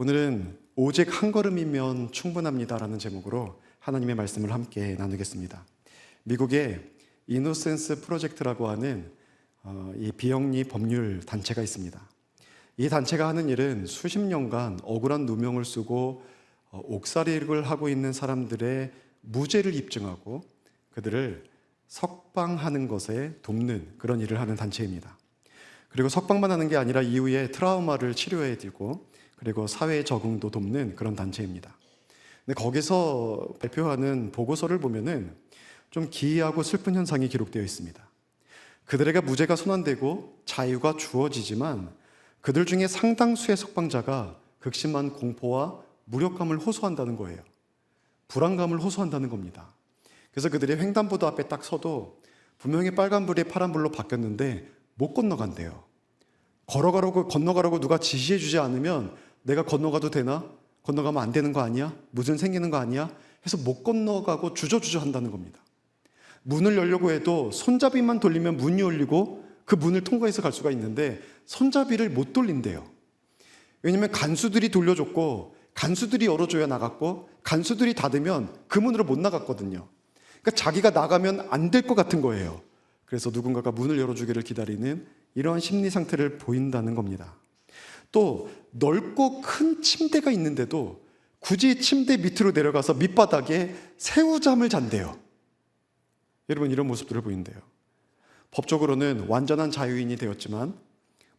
오늘은 오직 한 걸음이면 충분합니다라는 제목으로 하나님의 말씀을 함께 나누겠습니다. 미국의 이노센스 프로젝트라고 하는 이 비영리 법률 단체가 있습니다. 이 단체가 하는 일은 수십 년간 억울한 누명을 쓰고 옥살이를 하고 있는 사람들의 무죄를 입증하고 그들을 석방하는 것에 돕는 그런 일을 하는 단체입니다. 그리고 석방만 하는 게 아니라 이후에 트라우마를 치료해 드리고 그리고 사회 적응도 돕는 그런 단체입니다. 근데 거기서 발표하는 보고서를 보면은 좀 기이하고 슬픈 현상이 기록되어 있습니다. 그들에게 무죄가 선언되고 자유가 주어지지만 그들 중에 상당수의 석방자가 극심한 공포와 무력감을 호소한다는 거예요. 불안감을 호소한다는 겁니다. 그래서 그들이 횡단보도 앞에 딱 서도 분명히 빨간불이 파란불로 바뀌었는데 못 건너간대요. 건너가라고 누가 지시해 주지 않으면 내가 건너가도 되나? 건너가면 안 되는 거 아니야? 무슨 생기는 거 아니야? 해서 못 건너가고 주저주저 한다는 겁니다. 문을 열려고 해도 손잡이만 돌리면 문이 열리고 그 문을 통과해서 갈 수가 있는데 손잡이를 못 돌린대요. 왜냐하면 간수들이 돌려줬고 간수들이 열어줘야 나갔고 간수들이 닫으면 그 문으로 못 나갔거든요. 그러니까 자기가 나가면 안 될 것 같은 거예요. 그래서 누군가가 문을 열어주기를 기다리는 이러한 심리 상태를 보인다는 겁니다. 또 넓고 큰 침대가 있는데도 굳이 침대 밑으로 내려가서 밑바닥에 새우잠을 잔대요. 여러분, 이런 모습들을 보인대요. 법적으로는 완전한 자유인이 되었지만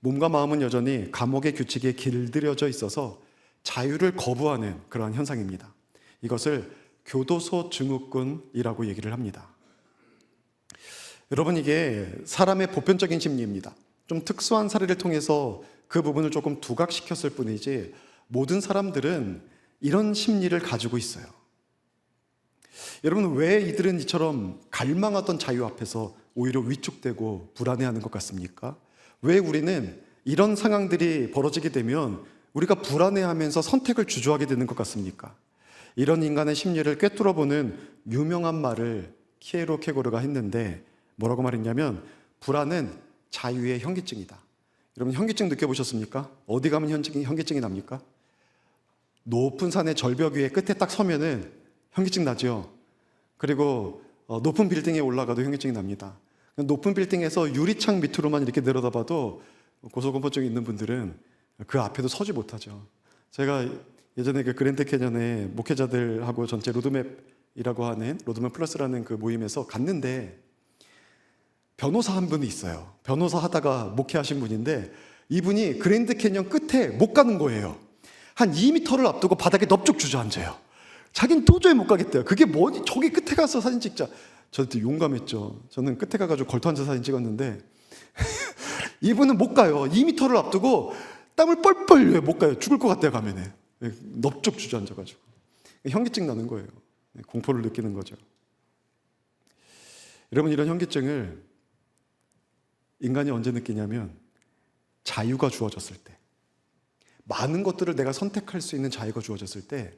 몸과 마음은 여전히 감옥의 규칙에 길들여져 있어서 자유를 거부하는 그러한 현상입니다. 이것을 교도소 증후군이라고 얘기를 합니다. 여러분, 이게 사람의 보편적인 심리입니다. 좀 특수한 사례를 통해서 그 부분을 조금 두각시켰을 뿐이지 모든 사람들은 이런 심리를 가지고 있어요. 여러분, 왜 이들은 이처럼 갈망하던 자유 앞에서 오히려 위축되고 불안해하는 것 같습니까? 왜 우리는 이런 상황들이 벌어지게 되면 우리가 불안해하면서 선택을 주저하게 되는 것 같습니까? 이런 인간의 심리를 꿰뚫어보는 유명한 말을 키에로 케고르가 했는데 뭐라고 말했냐면 불안은 자유의 현기증이다. 여러분, 현기증 느껴보셨습니까? 어디 가면 현기증이 납니까? 높은 산의 절벽 위에 끝에 딱 서면은 현기증 나죠. 그리고 높은 빌딩에 올라가도 현기증이 납니다. 높은 빌딩에서 유리창 밑으로만 이렇게 내려다봐도 고소공포증이 있는 분들은 그 앞에도 서지 못하죠. 제가 예전에 그 그랜드 캐년에 목회자들하고 전체 로드맵이라고 하는 로드맵 플러스라는 그 모임에서 갔는데 변호사 한 분이 있어요. 변호사 하다가 목회하신 분인데 이분이 그랜드 캐년 끝에 못 가는 거예요. 한 2m를 앞두고 바닥에 넙죽 주저앉아요. 자기는 도저히 못 가겠대요. 그게 뭐지? 저기 끝에 가서 사진 찍자. 저도 용감했죠. 저는 끝에 가가지고 걸터 앉아 사진 찍었는데 이분은 못 가요. 2m를 앞두고 땀을 뻘뻘 흘려요. 못 가요. 죽을 것 같아요. 가면은 넙죽 주저앉아가지고 현기증 나는 거예요. 공포를 느끼는 거죠. 여러분, 이런 현기증을 인간이 언제 느끼냐면 자유가 주어졌을 때, 많은 것들을 내가 선택할 수 있는 자유가 주어졌을 때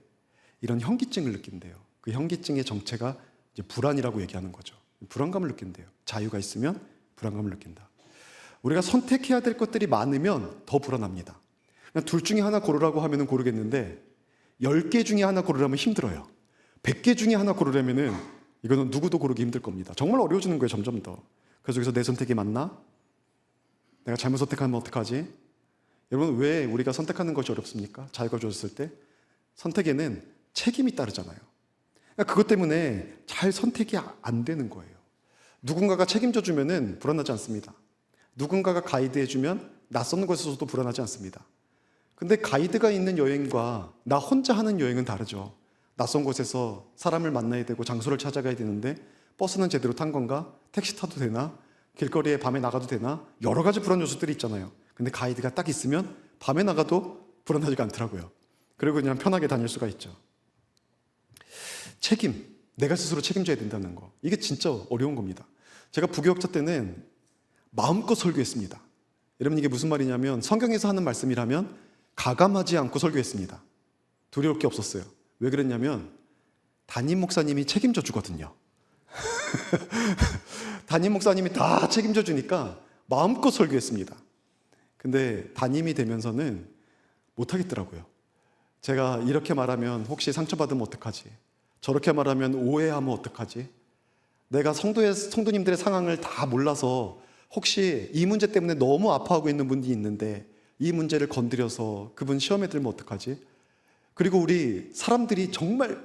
이런 현기증을 느낀대요. 그 현기증의 정체가 이제 불안이라고 얘기하는 거죠. 불안감을 느낀대요. 자유가 있으면 불안감을 느낀다. 우리가 선택해야 될 것들이 많으면 더 불안합니다. 그냥 둘 중에 하나 고르라고 하면 고르겠는데 10개 중에 하나 고르라면 힘들어요. 100개 중에 하나 고르려면 이거는 누구도 고르기 힘들 겁니다. 정말 어려워지는 거예요. 점점 더. 그래서 여기서 내 선택이 맞나? 내가 잘못 선택하면 어떡하지? 여러분, 왜 우리가 선택하는 것이 어렵습니까? 자유가 주어졌을 때 선택에는 책임이 따르잖아요. 그러니까 그것 때문에 잘 선택이 안 되는 거예요. 누군가가 책임져 주면은 불안하지 않습니다. 누군가가 가이드해 주면 낯선 곳에서도 불안하지 않습니다. 근데 가이드가 있는 여행과 나 혼자 하는 여행은 다르죠. 낯선 곳에서 사람을 만나야 되고 장소를 찾아가야 되는데 버스는 제대로 탄 건가? 택시 타도 되나? 길거리에 밤에 나가도 되나? 여러 가지 불안 요소들이 있잖아요. 근데 가이드가 딱 있으면 밤에 나가도 불안하지가 않더라고요. 그리고 그냥 편하게 다닐 수가 있죠. 책임, 내가 스스로 책임져야 된다는 거, 이게 진짜 어려운 겁니다. 제가 부교육자 때는 마음껏 설교했습니다. 여러분, 이게 무슨 말이냐면 성경에서 하는 말씀이라면 가감하지 않고 설교했습니다. 두려울 게 없었어요. 왜 그랬냐면 담임 목사님이 책임져 주거든요. 담임 목사님이 다 책임져 주니까 마음껏 설교했습니다. 근데 담임이 되면서는 못하겠더라고요. 제가 이렇게 말하면 혹시 상처받으면 어떡하지? 저렇게 말하면 오해하면 어떡하지? 내가 성도님들의 상황을 다 몰라서 혹시 이 문제 때문에 너무 아파하고 있는 분이 있는데 이 문제를 건드려서 그분 시험에 들면 어떡하지? 그리고 우리 사람들이 정말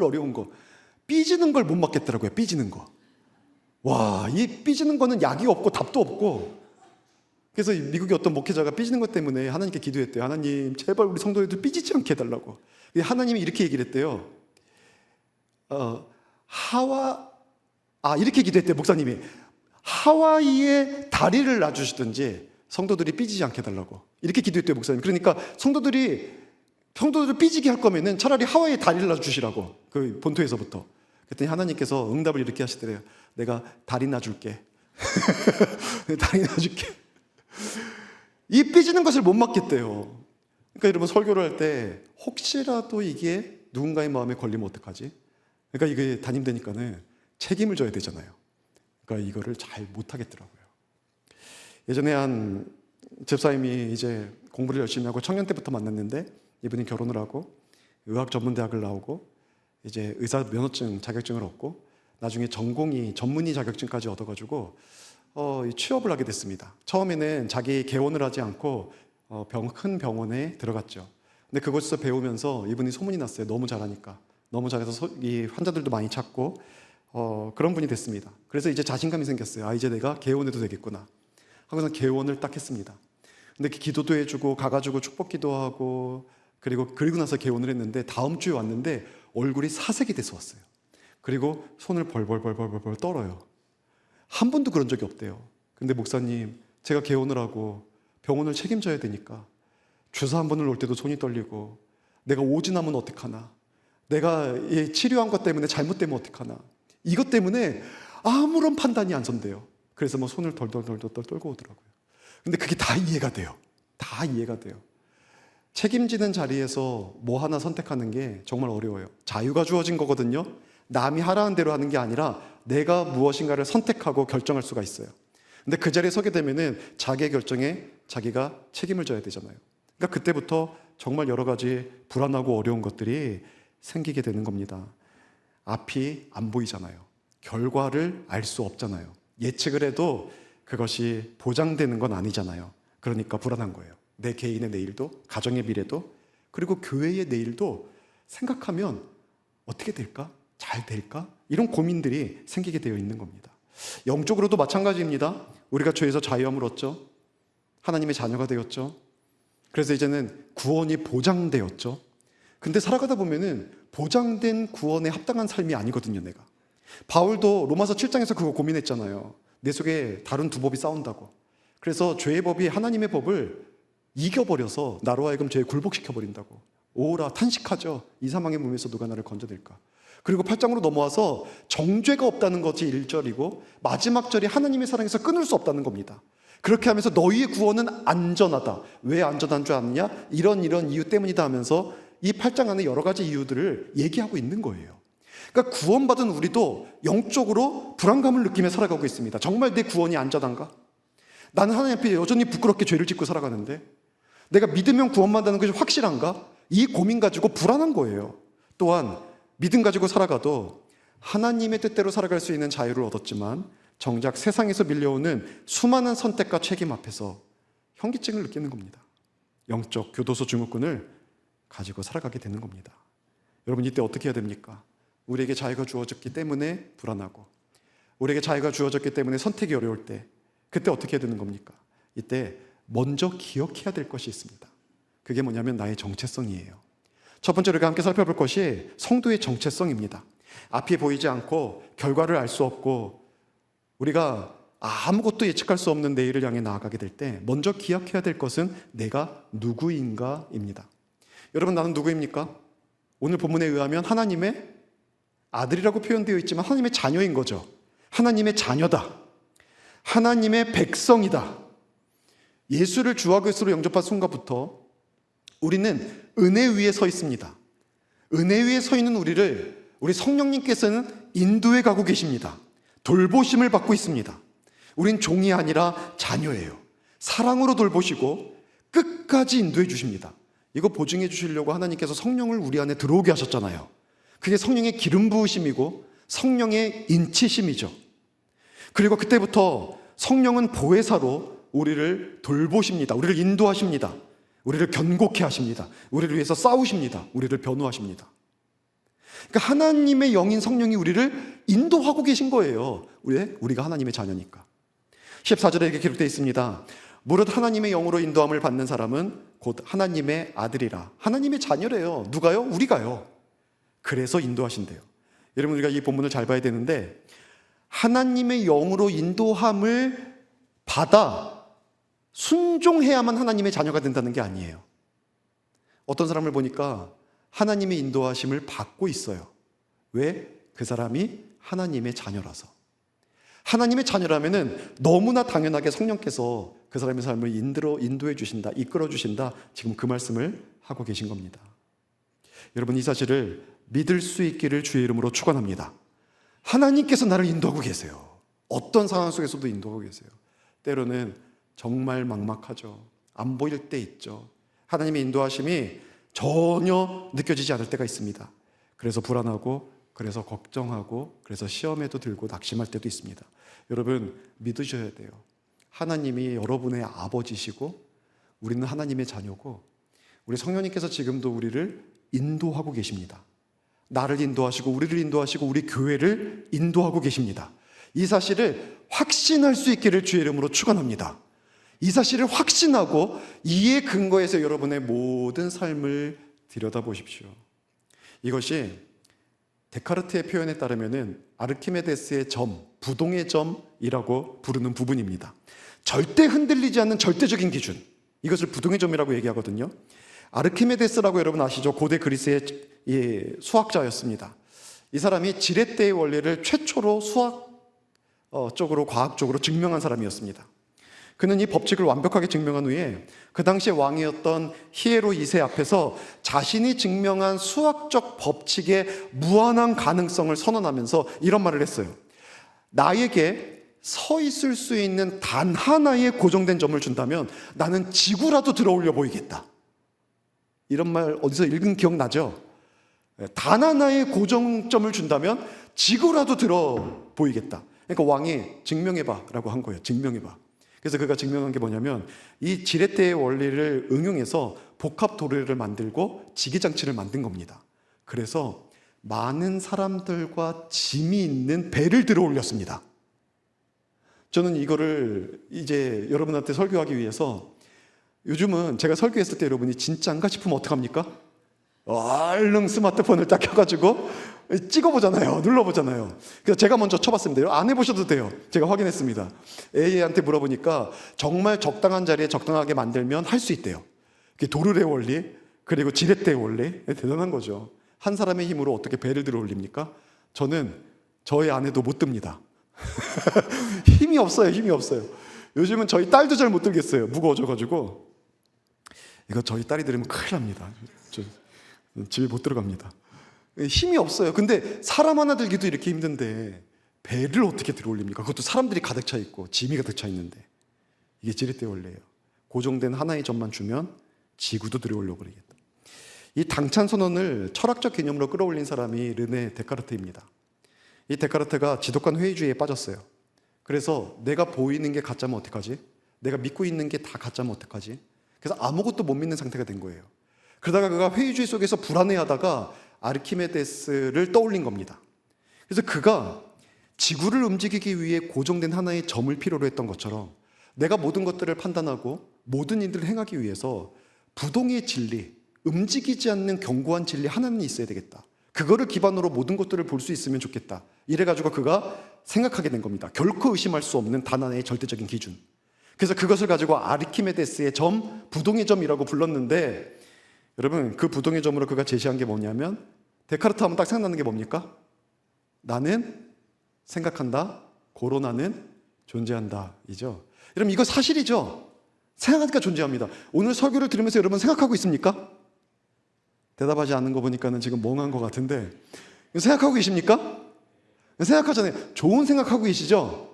어려운 거, 삐지는 걸 못 막겠더라고요. 삐지는 거. 와, 이 삐지는 거는 약이 없고 답도 없고. 그래서 미국의 어떤 목회자가 삐지는 것 때문에 하나님께 기도했대요. 하나님, 제발 우리 성도들도 삐지지 않게 해달라고. 하나님이 이렇게 얘기를 했대요. 이렇게 기도했대요, 목사님이. 하와이에 다리를 놔주시든지 성도들이 삐지지 않게 해달라고. 이렇게 기도했대요, 목사님. 그러니까 성도들을 삐지게 할 거면은 차라리 하와이에 다리를 놔주시라고. 그 본토에서부터. 그랬더니 하나님께서 응답을 이렇게 하시더래요. 내가 다리 놔줄게. 다리 놔줄게. 이 삐지는 것을 못 막겠대요. 그러니까 여러분, 설교를 할 때 혹시라도 이게 누군가의 마음에 걸리면 어떡하지? 그러니까 이게 담임되니까는 책임을 져야 되잖아요. 그러니까 이거를 잘 못하겠더라고요. 예전에 한 집사님이 이제 공부를 열심히 하고 청년 때부터 만났는데 이분이 결혼을 하고 의학 전문대학을 나오고 이제 의사 면허증 자격증을 얻고 나중에 전문의 자격증까지 얻어가지고 취업을 하게 됐습니다. 처음에는 자기 개원을 하지 않고 큰 병원에 들어갔죠. 근데 그곳에서 배우면서 이분이 소문이 났어요. 너무 잘하니까. 너무 잘해서 이 환자들도 많이 찾고 그런 분이 됐습니다. 그래서 이제 자신감이 생겼어요. 이제 내가 개원해도 되겠구나 하고서 개원을 딱 했습니다. 근데 기도도 해주고 가가지고 축복 기도하고 그리고 나서 개원을 했는데 다음 주에 왔는데 얼굴이 사색이 돼서 왔어요. 그리고 손을 벌벌 떨어요. 한 번도 그런 적이 없대요. 근데 목사님, 제가 개원을 하고 병원을 책임져야 되니까 주사 한 번을 놓을 때도 손이 떨리고 내가 오진하면 어떡하나, 내가 치료한 것 때문에 잘못되면 어떡하나, 이것 때문에 아무런 판단이 안 선대요. 그래서 뭐 손을 덜덜 떨고 오더라고요. 근데 그게 다 이해가 돼요. 다 이해가 돼요. 책임지는 자리에서 뭐 하나 선택하는 게 정말 어려워요. 자유가 주어진 거거든요. 남이 하라는 대로 하는 게 아니라 내가 무엇인가를 선택하고 결정할 수가 있어요. 근데 그 자리에 서게 되면은 자기의 결정에 자기가 책임을 져야 되잖아요. 그러니까 그때부터 정말 여러 가지 불안하고 어려운 것들이 생기게 되는 겁니다. 앞이 안 보이잖아요. 결과를 알 수 없잖아요. 예측을 해도 그것이 보장되는 건 아니잖아요. 그러니까 불안한 거예요. 내 개인의 내일도, 가정의 미래도, 그리고 교회의 내일도 생각하면 어떻게 될까? 잘 될까? 이런 고민들이 생기게 되어 있는 겁니다. 영적으로도 마찬가지입니다. 우리가 죄에서 자유함을 얻죠. 하나님의 자녀가 되었죠. 그래서 이제는 구원이 보장되었죠. 근데 살아가다 보면은 보장된 구원에 합당한 삶이 아니거든요, 내가. 바울도 로마서 7장에서 그거 고민했잖아요. 내 속에 다른 두 법이 싸운다고. 그래서 죄의 법이 하나님의 법을 이겨버려서 나로 하여금 죄에 굴복시켜버린다고. 오라 탄식하죠. 이 사망의 몸에서 누가 나를 건져낼까. 그리고 8장으로 넘어와서 정죄가 없다는 것이 1절이고 마지막 절이 하나님의 사랑에서 끊을 수 없다는 겁니다. 그렇게 하면서 너희의 구원은 안전하다. 왜 안전한 줄 아느냐? 이런 이유 때문이다 하면서 이 8장 안에 여러 가지 이유들을 얘기하고 있는 거예요. 그러니까 구원받은 우리도 영적으로 불안감을 느끼며 살아가고 있습니다. 정말 내 구원이 안전한가? 나는 하나님 앞에 여전히 부끄럽게 죄를 짓고 살아가는데 내가 믿으면 구원받는 것이 확실한가? 이 고민 가지고 불안한 거예요. 또한 믿음 가지고 살아가도 하나님의 뜻대로 살아갈 수 있는 자유를 얻었지만 정작 세상에서 밀려오는 수많은 선택과 책임 앞에서 현기증을 느끼는 겁니다. 영적 교도소 증후군을 가지고 살아가게 되는 겁니다. 여러분, 이때 어떻게 해야 됩니까? 우리에게 자유가 주어졌기 때문에 불안하고 우리에게 자유가 주어졌기 때문에 선택이 어려울 때 그때 어떻게 해야 되는 겁니까? 이때 먼저 기억해야 될 것이 있습니다. 그게 뭐냐면 나의 정체성이에요. 첫 번째로 우리가 함께 살펴볼 것이 성도의 정체성입니다. 앞이 보이지 않고 결과를 알 수 없고 우리가 아무것도 예측할 수 없는 내일을 향해 나아가게 될 때 먼저 기억해야 될 것은 내가 누구인가입니다. 여러분, 나는 누구입니까? 오늘 본문에 의하면 하나님의 아들이라고 표현되어 있지만 하나님의 자녀인 거죠. 하나님의 자녀다. 하나님의 백성이다. 예수를 주와 그리스도로 영접한 순간부터 우리는 은혜 위에 서 있습니다. 은혜 위에 서 있는 우리를 우리 성령님께서는 인도해 가고 계십니다. 돌보심을 받고 있습니다. 우린 종이 아니라 자녀예요. 사랑으로 돌보시고 끝까지 인도해 주십니다. 이거 보증해 주시려고 하나님께서 성령을 우리 안에 들어오게 하셨잖아요. 그게 성령의 기름 부으심이고 성령의 인치심이죠. 그리고 그때부터 성령은 보혜사로 우리를 돌보십니다. 우리를 인도하십니다. 우리를 견고케 하십니다. 우리를 위해서 싸우십니다. 우리를 변호하십니다. 그러니까 하나님의 영인 성령이 우리를 인도하고 계신 거예요. 왜? 우리가 하나님의 자녀니까. 14절에 이렇게 기록되어 있습니다. 무릇 하나님의 영으로 인도함을 받는 사람은 곧 하나님의 아들이라. 하나님의 자녀래요. 누가요? 우리가요. 그래서 인도하신대요. 여러분, 우리가 이 본문을 잘 봐야 되는데, 하나님의 영으로 인도함을 받아 순종해야만 하나님의 자녀가 된다는 게 아니에요. 어떤 사람을 보니까 하나님의 인도하심을 받고 있어요. 왜? 그 사람이 하나님의 자녀라서. 하나님의 자녀라면은 너무나 당연하게 성령께서 그 사람의 삶을 인도해 주신다, 이끌어 주신다. 지금 그 말씀을 하고 계신 겁니다. 여러분, 이 사실을 믿을 수 있기를 주의 이름으로 축원합니다. 하나님께서 나를 인도하고 계세요. 어떤 상황 속에서도 인도하고 계세요. 때로는 정말 막막하죠. 안 보일 때 있죠. 하나님의 인도하심이 전혀 느껴지지 않을 때가 있습니다. 그래서 불안하고, 그래서 걱정하고, 그래서 시험에도 들고 낙심할 때도 있습니다. 여러분, 믿으셔야 돼요. 하나님이 여러분의 아버지시고 우리는 하나님의 자녀고, 우리 성령님께서 지금도 우리를 인도하고 계십니다. 나를 인도하시고 우리를 인도하시고 우리 교회를 인도하고 계십니다. 이 사실을 확신할 수 있기를 주의 이름으로 축원합니다. 이 사실을 확신하고 이에 근거해서 여러분의 모든 삶을 들여다보십시오. 이것이 데카르트의 표현에 따르면 아르키메데스의 점, 부동의 점이라고 부르는 부분입니다. 절대 흔들리지 않는 절대적인 기준, 이것을 부동의 점이라고 얘기하거든요. 아르키메데스라고 여러분 아시죠? 고대 그리스의 수학자였습니다. 이 사람이 지렛대의 원리를 최초로 수학적으로, 과학적으로 증명한 사람이었습니다. 그는 이 법칙을 완벽하게 증명한 후에 그 당시에 왕이었던 히에로 2세 앞에서 자신이 증명한 수학적 법칙의 무한한 가능성을 선언하면서 이런 말을 했어요. 나에게 서 있을 수 있는 단 하나의 고정된 점을 준다면 나는 지구라도 들어올려 보이겠다. 이런 말 어디서 읽은 기억나죠? 단 하나의 고정점을 준다면 지구라도 들어 보이겠다. 그러니까 왕이 증명해봐 라고 한 거예요. 증명해봐. 그래서 그가 증명한 게 뭐냐면 이 지렛대의 원리를 응용해서 복합 도래를 만들고 지기장치를 만든 겁니다. 그래서 많은 사람들과 짐이 있는 배를 들어 올렸습니다. 저는 이거를 이제 여러분한테 설교하기 위해서, 요즘은 제가 설교했을 때 여러분이 진짜인가 싶으면 어떡합니까? 얼른 스마트폰을 딱 켜가지고 찍어보잖아요. 눌러보잖아요. 그래서 제가 먼저 쳐봤습니다. 안 해보셔도 돼요. 제가 확인했습니다. AI한테 물어보니까 정말 적당한 자리에 적당하게 만들면 할 수 있대요. 그게 도르의 원리, 그리고 지렛대의 원리. 대단한 거죠. 한 사람의 힘으로 어떻게 배를 들어 올립니까? 저는 저희 아내도 못 듭니다. 힘이 없어요. 힘이 없어요. 요즘은 저희 딸도 잘 못 들겠어요. 무거워져가지고. 이거 저희 딸이 들으면 큰일 납니다. 집에 못 들어갑니다. 힘이 없어요. 근데 사람 하나 들기도 이렇게 힘든데 배를 어떻게 들어 올립니까? 그것도 사람들이 가득 차 있고 짐이 가득 차 있는데. 이게 지렛대 원리예요. 고정된 하나의 점만 주면 지구도 들어 올려 버리겠다. 이 당찬 선언을 철학적 개념으로 끌어올린 사람이 르네 데카르트입니다. 이 데카르트가 지독한 회의주의에 빠졌어요. 그래서 내가 보이는 게 가짜면 어떡하지? 내가 믿고 있는 게 다 가짜면 어떡하지? 그래서 아무것도 못 믿는 상태가 된 거예요. 그러다가 그가 회의주의 속에서 불안해하다가 아르키메데스를 떠올린 겁니다. 그래서 그가 지구를 움직이기 위해 고정된 하나의 점을 필요로 했던 것처럼 내가 모든 것들을 판단하고 모든 일들을 행하기 위해서 부동의 진리, 움직이지 않는 견고한 진리 하나는 있어야 되겠다. 그거를 기반으로 모든 것들을 볼 수 있으면 좋겠다. 이래가지고 그가 생각하게 된 겁니다. 결코 의심할 수 없는 단 하나의 절대적인 기준. 그래서 그것을 가지고 아르키메데스의 점, 부동의 점이라고 불렀는데, 여러분, 그 부동의 점으로 그가 제시한 게 뭐냐면, 데카르트 하면 딱 생각나는 게 뭡니까? 나는 생각한다, 고로 나는 존재한다, 이죠. 여러분, 이거 사실이죠? 생각하니까 존재합니다. 오늘 설교를 들으면서 여러분 생각하고 있습니까? 대답하지 않는 거 보니까는 지금 멍한 것 같은데, 생각하고 계십니까? 생각하잖아요. 좋은 생각하고 계시죠?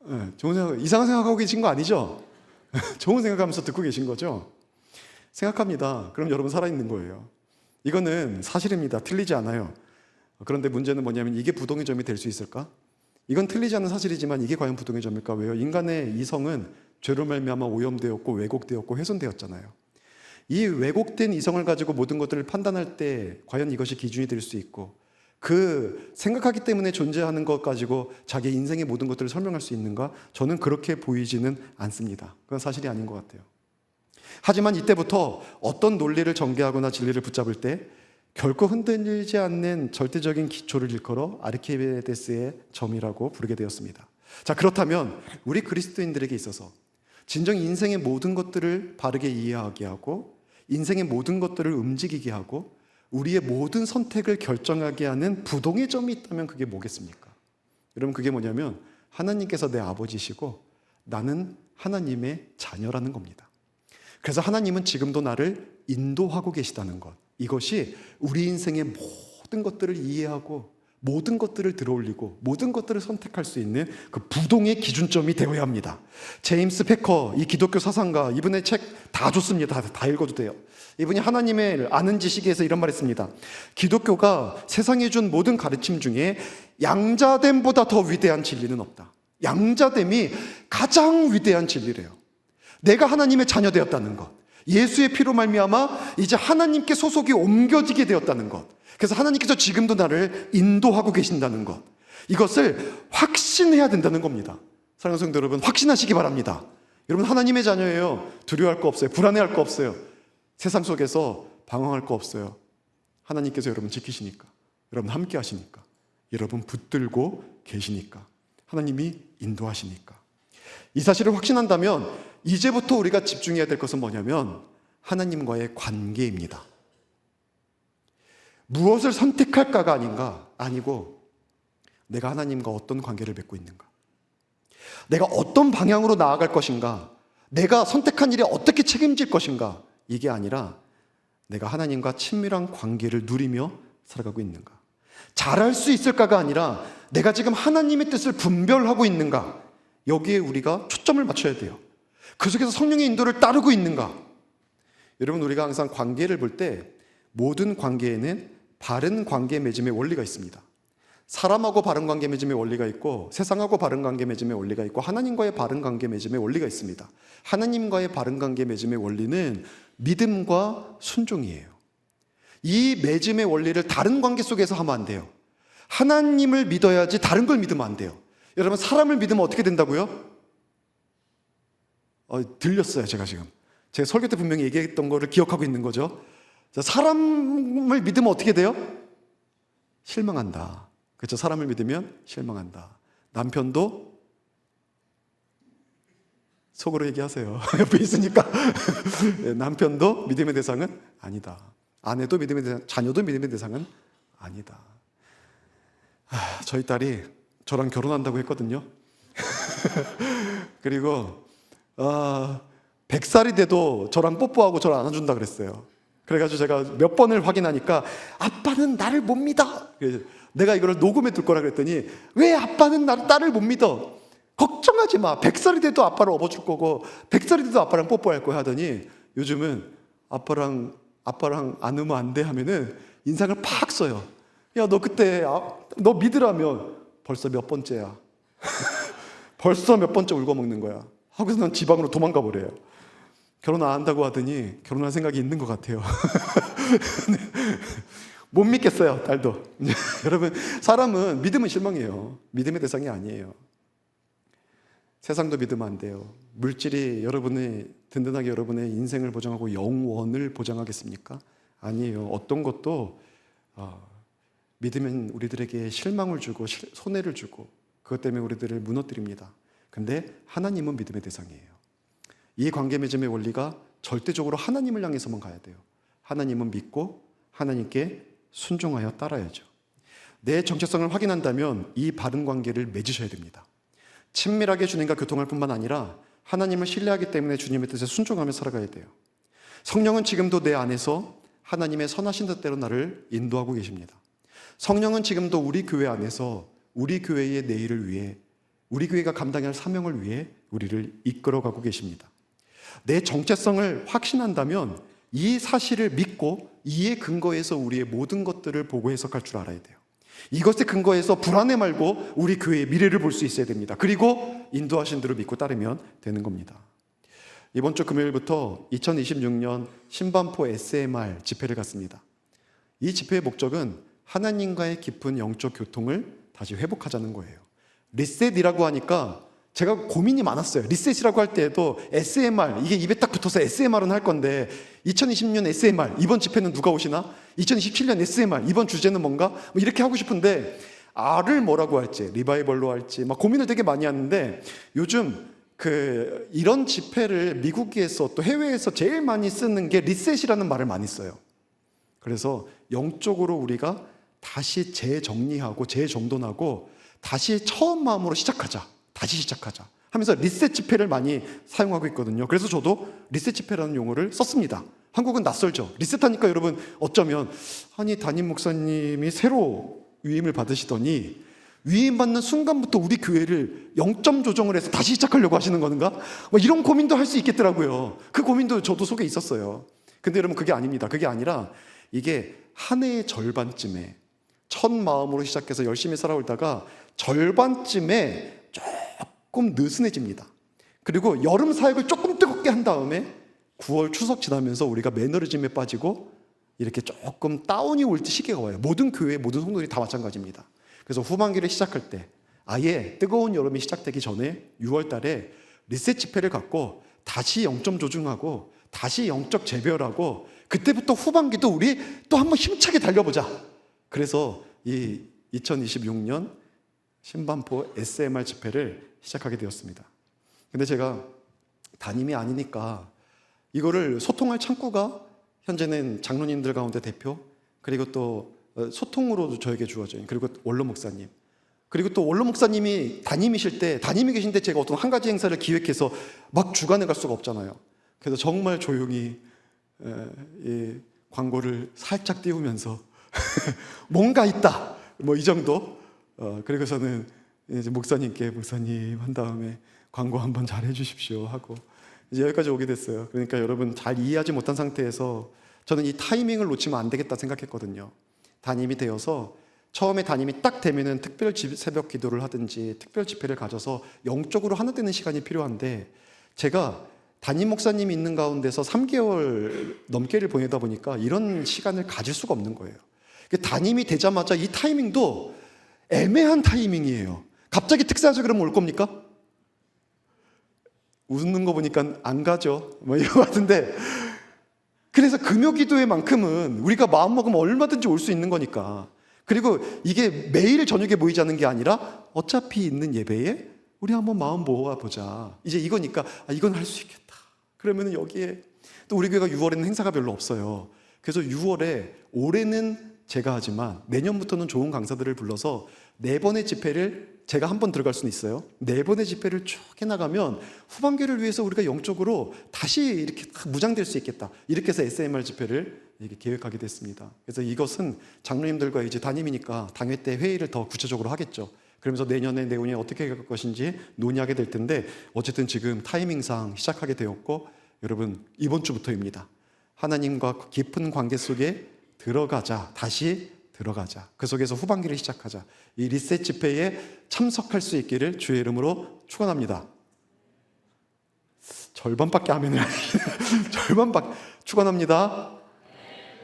네, 좋은 생각, 이상한 생각하고 계신 거 아니죠? 좋은 생각하면서 듣고 계신 거죠? 생각합니다. 그럼 여러분 살아있는 거예요. 이거는 사실입니다. 틀리지 않아요. 그런데 문제는 뭐냐면 이게 부동의 점이 될 수 있을까? 이건 틀리지 않은 사실이지만 이게 과연 부동의 점일까? 왜요? 인간의 이성은 죄로 말미암아 오염되었고 왜곡되었고 훼손되었잖아요. 이 왜곡된 이성을 가지고 모든 것들을 판단할 때 과연 이것이 기준이 될 수 있고 그 생각하기 때문에 존재하는 것 가지고 자기 인생의 모든 것들을 설명할 수 있는가? 저는 그렇게 보이지는 않습니다. 그건 사실이 아닌 것 같아요. 하지만 이때부터 어떤 논리를 전개하거나 진리를 붙잡을 때 결코 흔들리지 않는 절대적인 기초를 일컬어 아르키메데스의 점이라고 부르게 되었습니다. 자, 그렇다면 우리 그리스도인들에게 있어서 진정 인생의 모든 것들을 바르게 이해하게 하고 인생의 모든 것들을 움직이게 하고 우리의 모든 선택을 결정하게 하는 부동의 점이 있다면 그게 뭐겠습니까? 여러분, 그게 뭐냐면 하나님께서 내 아버지시고 나는 하나님의 자녀라는 겁니다. 그래서 하나님은 지금도 나를 인도하고 계시다는 것, 이것이 우리 인생의 모든 것들을 이해하고 모든 것들을 들어올리고 모든 것들을 선택할 수 있는 그 부동의 기준점이 되어야 합니다. 제임스 패커, 이 기독교 사상가, 이분의 책 다 좋습니다. 다 읽어도 돼요. 이분이 하나님을 아는 지식에서 이런 말 했습니다. 기독교가 세상에 준 모든 가르침 중에 양자됨보다 더 위대한 진리는 없다. 양자됨이 가장 위대한 진리래요. 내가 하나님의 자녀 되었다는 것, 예수의 피로 말미암아 이제 하나님께 소속이 옮겨지게 되었다는 것, 그래서 하나님께서 지금도 나를 인도하고 계신다는 것, 이것을 확신해야 된다는 겁니다. 사랑하는 성도 여러분, 확신하시기 바랍니다. 여러분, 하나님의 자녀예요. 두려워할 거 없어요. 불안해할 거 없어요. 세상 속에서 방황할 거 없어요. 하나님께서 여러분 지키시니까, 여러분 함께 하시니까, 여러분 붙들고 계시니까, 하나님이 인도하시니까. 이 사실을 확신한다면 이제부터 우리가 집중해야 될 것은 뭐냐면 하나님과의 관계입니다. 무엇을 선택할까가 아니고 내가 하나님과 어떤 관계를 맺고 있는가, 내가 어떤 방향으로 나아갈 것인가, 내가 선택한 일에 어떻게 책임질 것인가, 이게 아니라 내가 하나님과 친밀한 관계를 누리며 살아가고 있는가, 잘할 수 있을까가 아니라 내가 지금 하나님의 뜻을 분별하고 있는가, 여기에 우리가 초점을 맞춰야 돼요. 그 속에서 성령의 인도를 따르고 있는가. 여러분, 우리가 항상 관계를 볼 때 모든 관계에는 바른 관계 맺음의 원리가 있습니다. 사람하고 바른 관계 맺음의 원리가 있고, 세상하고 바른 관계 맺음의 원리가 있고, 하나님과의 바른 관계 맺음의 원리가 있습니다. 하나님과의 바른 관계 맺음의 원리는 믿음과 순종이에요. 이 맺음의 원리를 다른 관계 속에서 하면 안 돼요. 하나님을 믿어야지 다른 걸 믿으면 안 돼요. 여러분, 사람을 믿으면 어떻게 된다고요? 들렸어요. 제가 설교 때 분명히 얘기했던 거를 기억하고 있는 거죠. 사람을 믿으면 어떻게 돼요? 실망한다. 그렇죠? 사람을 믿으면 실망한다. 남편도 속으로 얘기하세요. 옆에 있으니까. 남편도 믿음의 대상은 아니다. 아내도 믿음의 대상, 자녀도 믿음의 대상은 아니다. 저희 딸이 저랑 결혼한다고 했거든요. 그리고 100살이 돼도 저랑 뽀뽀하고 저를 안아준다 그랬어요. 그래가지고 제가 몇 번을 확인하니까 아빠는 나를 못 믿어. 내가 이거를 녹음해 둘 거라 그랬더니 왜 아빠는 딸을 못 믿어? 걱정하지 마. 100살이 돼도 아빠를 업어줄 거고 100살이 돼도 아빠랑 뽀뽀할 거야 하더니 요즘은 아빠랑 안으면 안 돼 하면은 인상을 팍 써요. 야, 너 그때 너 믿으라면 벌써 몇 번째야. 벌써 몇 번째 울고 먹는 거야. 하고서 난 지방으로 도망가 버려요. 결혼 안 한다고 하더니 결혼할 생각이 있는 것 같아요. 못 믿겠어요, 딸도. 여러분, 사람은 믿으면 실망해요. 믿음의 대상이 아니에요. 세상도 믿으면 안 돼요. 물질이 든든하게 여러분의 인생을 보장하고 영원을 보장하겠습니까? 아니에요. 어떤 것도 믿으면 우리들에게 실망을 주고 손해를 주고 그것 때문에 우리들을 무너뜨립니다. 근데 하나님은 믿음의 대상이에요. 이 관계 맺음의 원리가 절대적으로 하나님을 향해서만 가야 돼요. 하나님은 믿고 하나님께 순종하여 따라야죠. 내 정체성을 확인한다면 이 바른 관계를 맺으셔야 됩니다. 친밀하게 주님과 교통할 뿐만 아니라 하나님을 신뢰하기 때문에 주님의 뜻에 순종하며 살아가야 돼요. 성령은 지금도 내 안에서 하나님의 선하신 뜻대로 나를 인도하고 계십니다. 성령은 지금도 우리 교회 안에서 우리 교회의 내일을 위해, 우리 교회가 감당해야 할 사명을 위해 우리를 이끌어가고 계십니다. 내 정체성을 확신한다면 이 사실을 믿고 이에 근거해서 우리의 모든 것들을 보고 해석할 줄 알아야 돼요. 이것에 근거해서 불안해 말고 우리 교회의 미래를 볼 수 있어야 됩니다. 그리고 인도하신 대로 믿고 따르면 되는 겁니다. 이번 주 금요일부터 2026년 신반포 SMR 집회를 갖습니다. 이 집회의 목적은 하나님과의 깊은 영적 교통을 다시 회복하자는 거예요. 리셋이라고 하니까 제가 고민이 많았어요. 리셋이라고 할 때에도 SMR, 이게 입에 딱 붙어서 SMR은 할 건데 2020년 SMR, 이번 집회는 누가 오시나? 2027년 SMR, 이번 주제는 뭔가? 뭐 이렇게 하고 싶은데 R을 뭐라고 할지, 리바이벌로 할지 막 고민을 되게 많이 하는데 요즘 이런 집회를 미국에서 또 해외에서 제일 많이 쓰는 게 리셋이라는 말을 많이 써요. 그래서 영적으로 우리가 다시 재정리하고 재정돈하고 다시 처음 마음으로 시작하자. 다시 시작하자 하면서 리셋 집회를 많이 사용하고 있거든요. 그래서 저도 리셋 집회라는 용어를 썼습니다. 한국은 낯설죠. 리셋하니까 여러분 어쩌면 아니 담임 목사님이 새로 위임을 받으시더니 위임받는 순간부터 우리 교회를 0점 조정을 해서 다시 시작하려고 하시는 건가? 뭐 이런 고민도 할 수 있겠더라고요. 그 고민도 저도 속에 있었어요. 근데 여러분 그게 아닙니다. 그게 아니라 이게 한 해의 절반쯤에 첫 마음으로 시작해서 열심히 살아오다가 절반쯤에 조금 느슨해집니다. 그리고 여름 사역을 조금 뜨겁게 한 다음에 9월 추석 지나면서 우리가 매너리즘에 빠지고 이렇게 조금 다운이 올 때 시기가 와요. 모든 교회, 모든 성도들이 다 마찬가지입니다. 그래서 후반기를 시작할 때 아예 뜨거운 여름이 시작되기 전에 6월 달에 리셋 집회를 갖고 다시 영점 조중하고 다시 영적 재별하고 그때부터 후반기도 우리 또 한번 힘차게 달려보자. 그래서 이 2026년 신반포 SMR 집회를 시작하게 되었습니다. 근데 제가 담임이 아니니까 이거를 소통할 창구가 현재는 장로님들 가운데 대표, 그리고 또 소통으로도 저에게 주어져요. 그리고 원로 목사님, 그리고 또 원로 목사님이 담임이실 때, 담임이 계신데 제가 어떤 한 가지 행사를 기획해서 막 주관해 갈 수가 없잖아요. 그래서 정말 조용히 이 광고를 살짝 띄우면서 뭔가 있다, 뭐 이 정도. 그리고서는 이제 목사님께 목사님 한 다음에 광고 한번 잘 해주십시오 하고 이제 여기까지 오게 됐어요. 그러니까 여러분 잘 이해하지 못한 상태에서 저는 이 타이밍을 놓치면 안 되겠다 생각했거든요. 담임이 되어서 처음에 담임이 딱 되면은 특별 새벽 기도를 하든지 특별 집회를 가져서 영적으로 하나 되는 시간이 필요한데 제가 담임 목사님이 있는 가운데서 3개월 넘게를 보내다 보니까 이런 시간을 가질 수가 없는 거예요. 담임이 되자마자 이 타이밍도 애매한 타이밍이에요. 갑자기 특사하자 그러면 올 겁니까? 웃는 거 보니까 안 가죠. 뭐 이런 거 같은데. 그래서 금요 기도회만큼은 우리가 마음 먹으면 얼마든지 올 수 있는 거니까. 그리고 이게 매일 저녁에 모이자는 게 아니라 어차피 있는 예배에 우리 한번 마음 모아보자. 이제 이거니까 이건 할 수 있겠다. 그러면 여기에 또 우리 교회가 6월에는 행사가 별로 없어요. 그래서 6월에 올해는 제가 하지만 내년부터는 좋은 강사들을 불러서 4번의 집회를 제가 한 번 들어갈 수는 있어요. 4번의 집회를 쭉 해나가면 후반기를 위해서 우리가 영적으로 다시 이렇게 무장될 수 있겠다. 이렇게 해서 SMR 집회를 이렇게 계획하게 됐습니다. 그래서 이것은 장로님들과 이제 담임이니까 당회 때 회의를 더 구체적으로 하겠죠. 그러면서 내년에 내후년에 어떻게 갈 것인지 논의하게 될 텐데 어쨌든 지금 타이밍상 시작하게 되었고 여러분 이번 주부터입니다. 하나님과 깊은 관계 속에 들어가자. 다시 들어가자. 그 속에서 후반기를 시작하자. 이 리셋 집회에 참석할 수 있기를 주의 이름으로 축원합니다. 절반밖에 하면 절반밖에 축원합니다.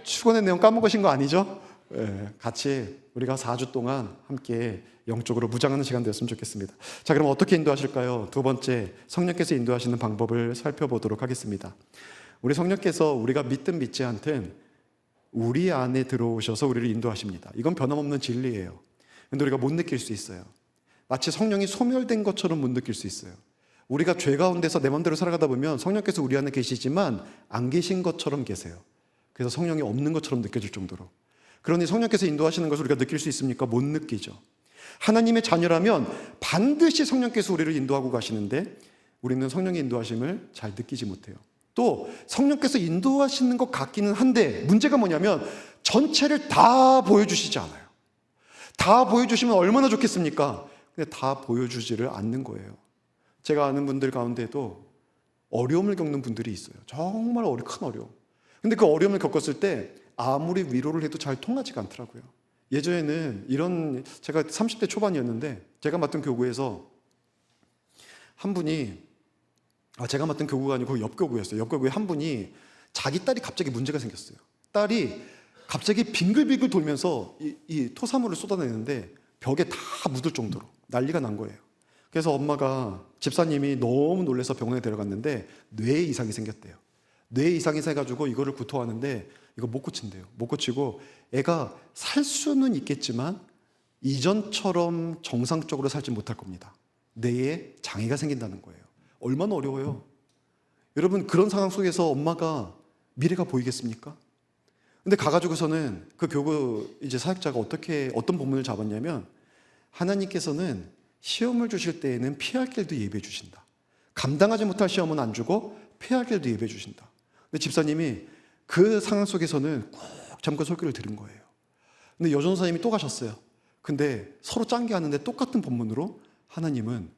축원의 내용 까먹으신 거 아니죠? 네, 같이 우리가 4주 동안 함께 영적으로 무장하는 시간 되었으면 좋겠습니다. 자, 그럼 어떻게 인도하실까요? 두 번째, 성령께서 인도하시는 방법을 살펴보도록 하겠습니다. 우리 성령께서 우리가 믿든 믿지 않든 우리 안에 들어오셔서 우리를 인도하십니다. 이건 변함없는 진리예요. 근데 우리가 못 느낄 수 있어요. 마치 성령이 소멸된 것처럼 못 느낄 수 있어요. 우리가 죄 가운데서 내 마음대로 살아가다 보면 성령께서 우리 안에 계시지만 안 계신 것처럼 계세요. 그래서 성령이 없는 것처럼 느껴질 정도로. 그러니 성령께서 인도하시는 것을 우리가 느낄 수 있습니까? 못 느끼죠. 하나님의 자녀라면 반드시 성령께서 우리를 인도하고 가시는데 우리는 성령의 인도하심을 잘 느끼지 못해요. 또 성령께서 인도하시는 것 같기는 한데 문제가 뭐냐면 전체를 다 보여주시지 않아요. 다 보여주시면 얼마나 좋겠습니까? 근데 다 보여주지를 않는 거예요. 제가 아는 분들 가운데도 어려움을 겪는 분들이 있어요. 정말 큰 어려움. 근데 그 어려움을 겪었을 때 아무리 위로를 해도 잘 통하지가 않더라고요. 예전에는 제가 30대 초반이었는데 제가 맡은 교구에서 한 분이, 제가 맡은 교구가 아니고 옆 교구였어요. 옆 교구에 한 분이 자기 딸이 갑자기 문제가 생겼어요. 딸이 갑자기 빙글빙글 돌면서 이 토사물을 쏟아내는데 벽에 다 묻을 정도로 난리가 난 거예요. 그래서 엄마가, 집사님이 너무 놀라서 병원에 데려갔는데 뇌에 이상이 생겼대요. 뇌에 이상이 생겨가지고 이거를 구토하는데 이거 못 고친대요. 못 고치고 애가 살 수는 있겠지만 이전처럼 정상적으로 살지 못할 겁니다. 뇌에 장애가 생긴다는 거예요. 얼마나 어려워요. 여러분, 그런 상황 속에서 엄마가 미래가 보이겠습니까? 근데 가가지고서는 그 교구 사역자가 어떤 본문을 잡았냐면, 하나님께서는 시험을 주실 때에는 피할 길도 예비해 주신다. 감당하지 못할 시험은 안 주고 피할 길도 예비해 주신다. 근데 집사님이 그 상황 속에서는 꼭 잠깐 설교를 들은 거예요. 근데 여전사님이 또 가셨어요. 근데 서로 짱개하는데 똑같은 본문으로 하나님은